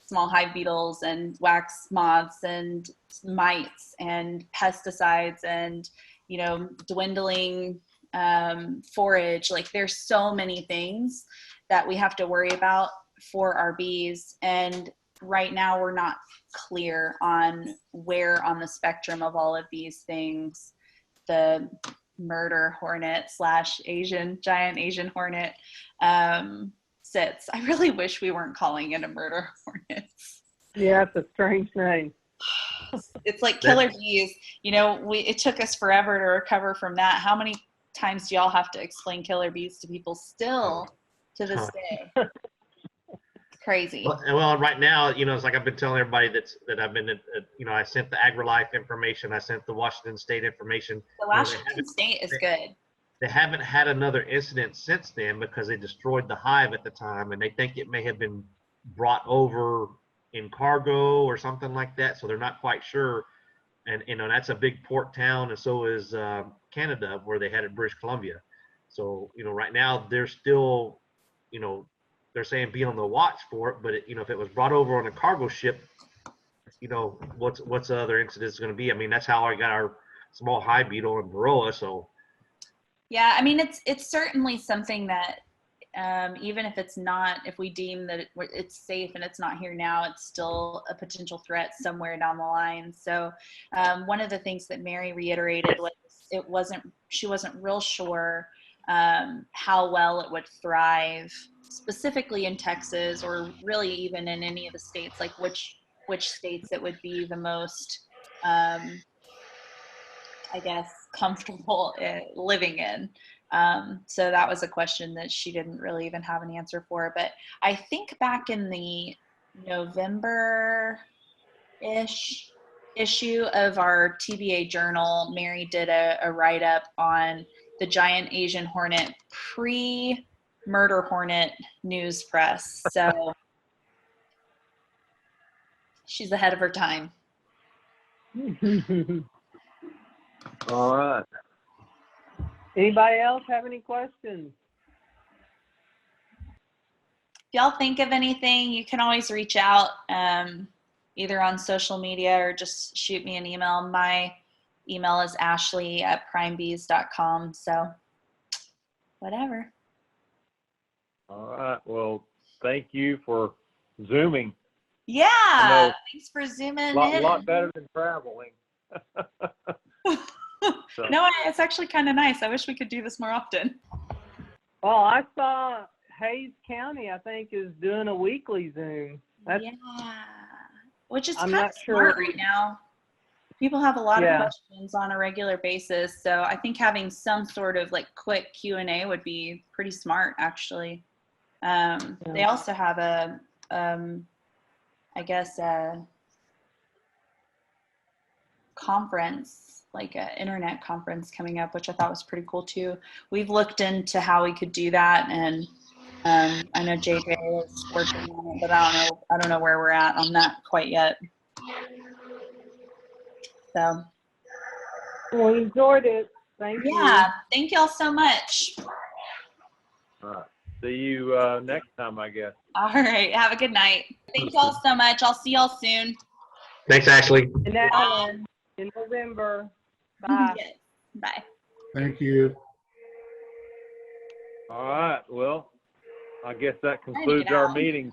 small hive beetles and wax moths and mites and pesticides and, you know, dwindling forage. Like there's so many things that we have to worry about for our bees. And right now we're not clear on where on the spectrum of all of these things the murder hornet / giant Asian hornet sits. I really wish we weren't calling it a murder hornet. Yeah, it's a strange name. It's like killer bees. You know, it took us forever to recover from that. How many times do y'all have to explain killer bees to people still to this day? It's crazy. Well, right now, it's like I've been telling everybody that I've been, I sent the AgriLife information, I sent the Washington State information. The Washington State is good. They haven't had another incident since then because they destroyed the hive at the time, and they think it may have been brought over in cargo or something like that. So they're not quite sure. And that's a big port town, and so is Canada, where they had it in British Columbia. So right now they're still, they're saying be on the watch for it. But if it was brought over on a cargo ship, what's the other incident going to be? I mean, that's how I got our small hive beetle in Varroa. So. Yeah, I mean, it's certainly something that even if it's not, if we deem that it's safe and it's not here now, it's still a potential threat somewhere down the line. So one of the things that Mary reiterated was she wasn't real sure how well it would thrive specifically in Texas, or really even in any of the states, like which states it would be the most I guess, comfortable living in. So that was a question that she didn't really even have an answer for. But I think back in the November-ish issue of our TBA journal, Mary did a write-up on the giant Asian hornet pre-murder hornet news press. So she's ahead of her time. All right. Anybody else have any questions? If y'all think of anything, you can always reach out either on social media or just shoot me an email. My email is ashley@primebees.com. So whatever. All right. Well, thank you for Zooming. Yeah. Thanks for zooming A in. lot better than traveling. So. No, it's actually kind of nice. I wish we could do this more often. Well, I saw Hayes County, I think, is doing a weekly Zoom. Yeah. Which is I'm kind of not sure. smart right now. People have a lot of Yeah. questions on a regular basis. So I think having some sort of like quick Q&A would be pretty smart, actually. They also have a conference, like an internet conference coming up, which I thought was pretty cool too. We've looked into how we could do that, and I know JJ is working on it, but I don't know where we're at on that quite yet. So. Well, enjoyed it. Thank you. Yeah, thank y'all so much. All right. See you next time, I guess. All right, have a good night. Thank y'all so much. I'll see y'all soon. Thanks, Ashley. And that in November. Bye. Yes. Bye. Thank you. All right. Well, I guess that concludes our meeting.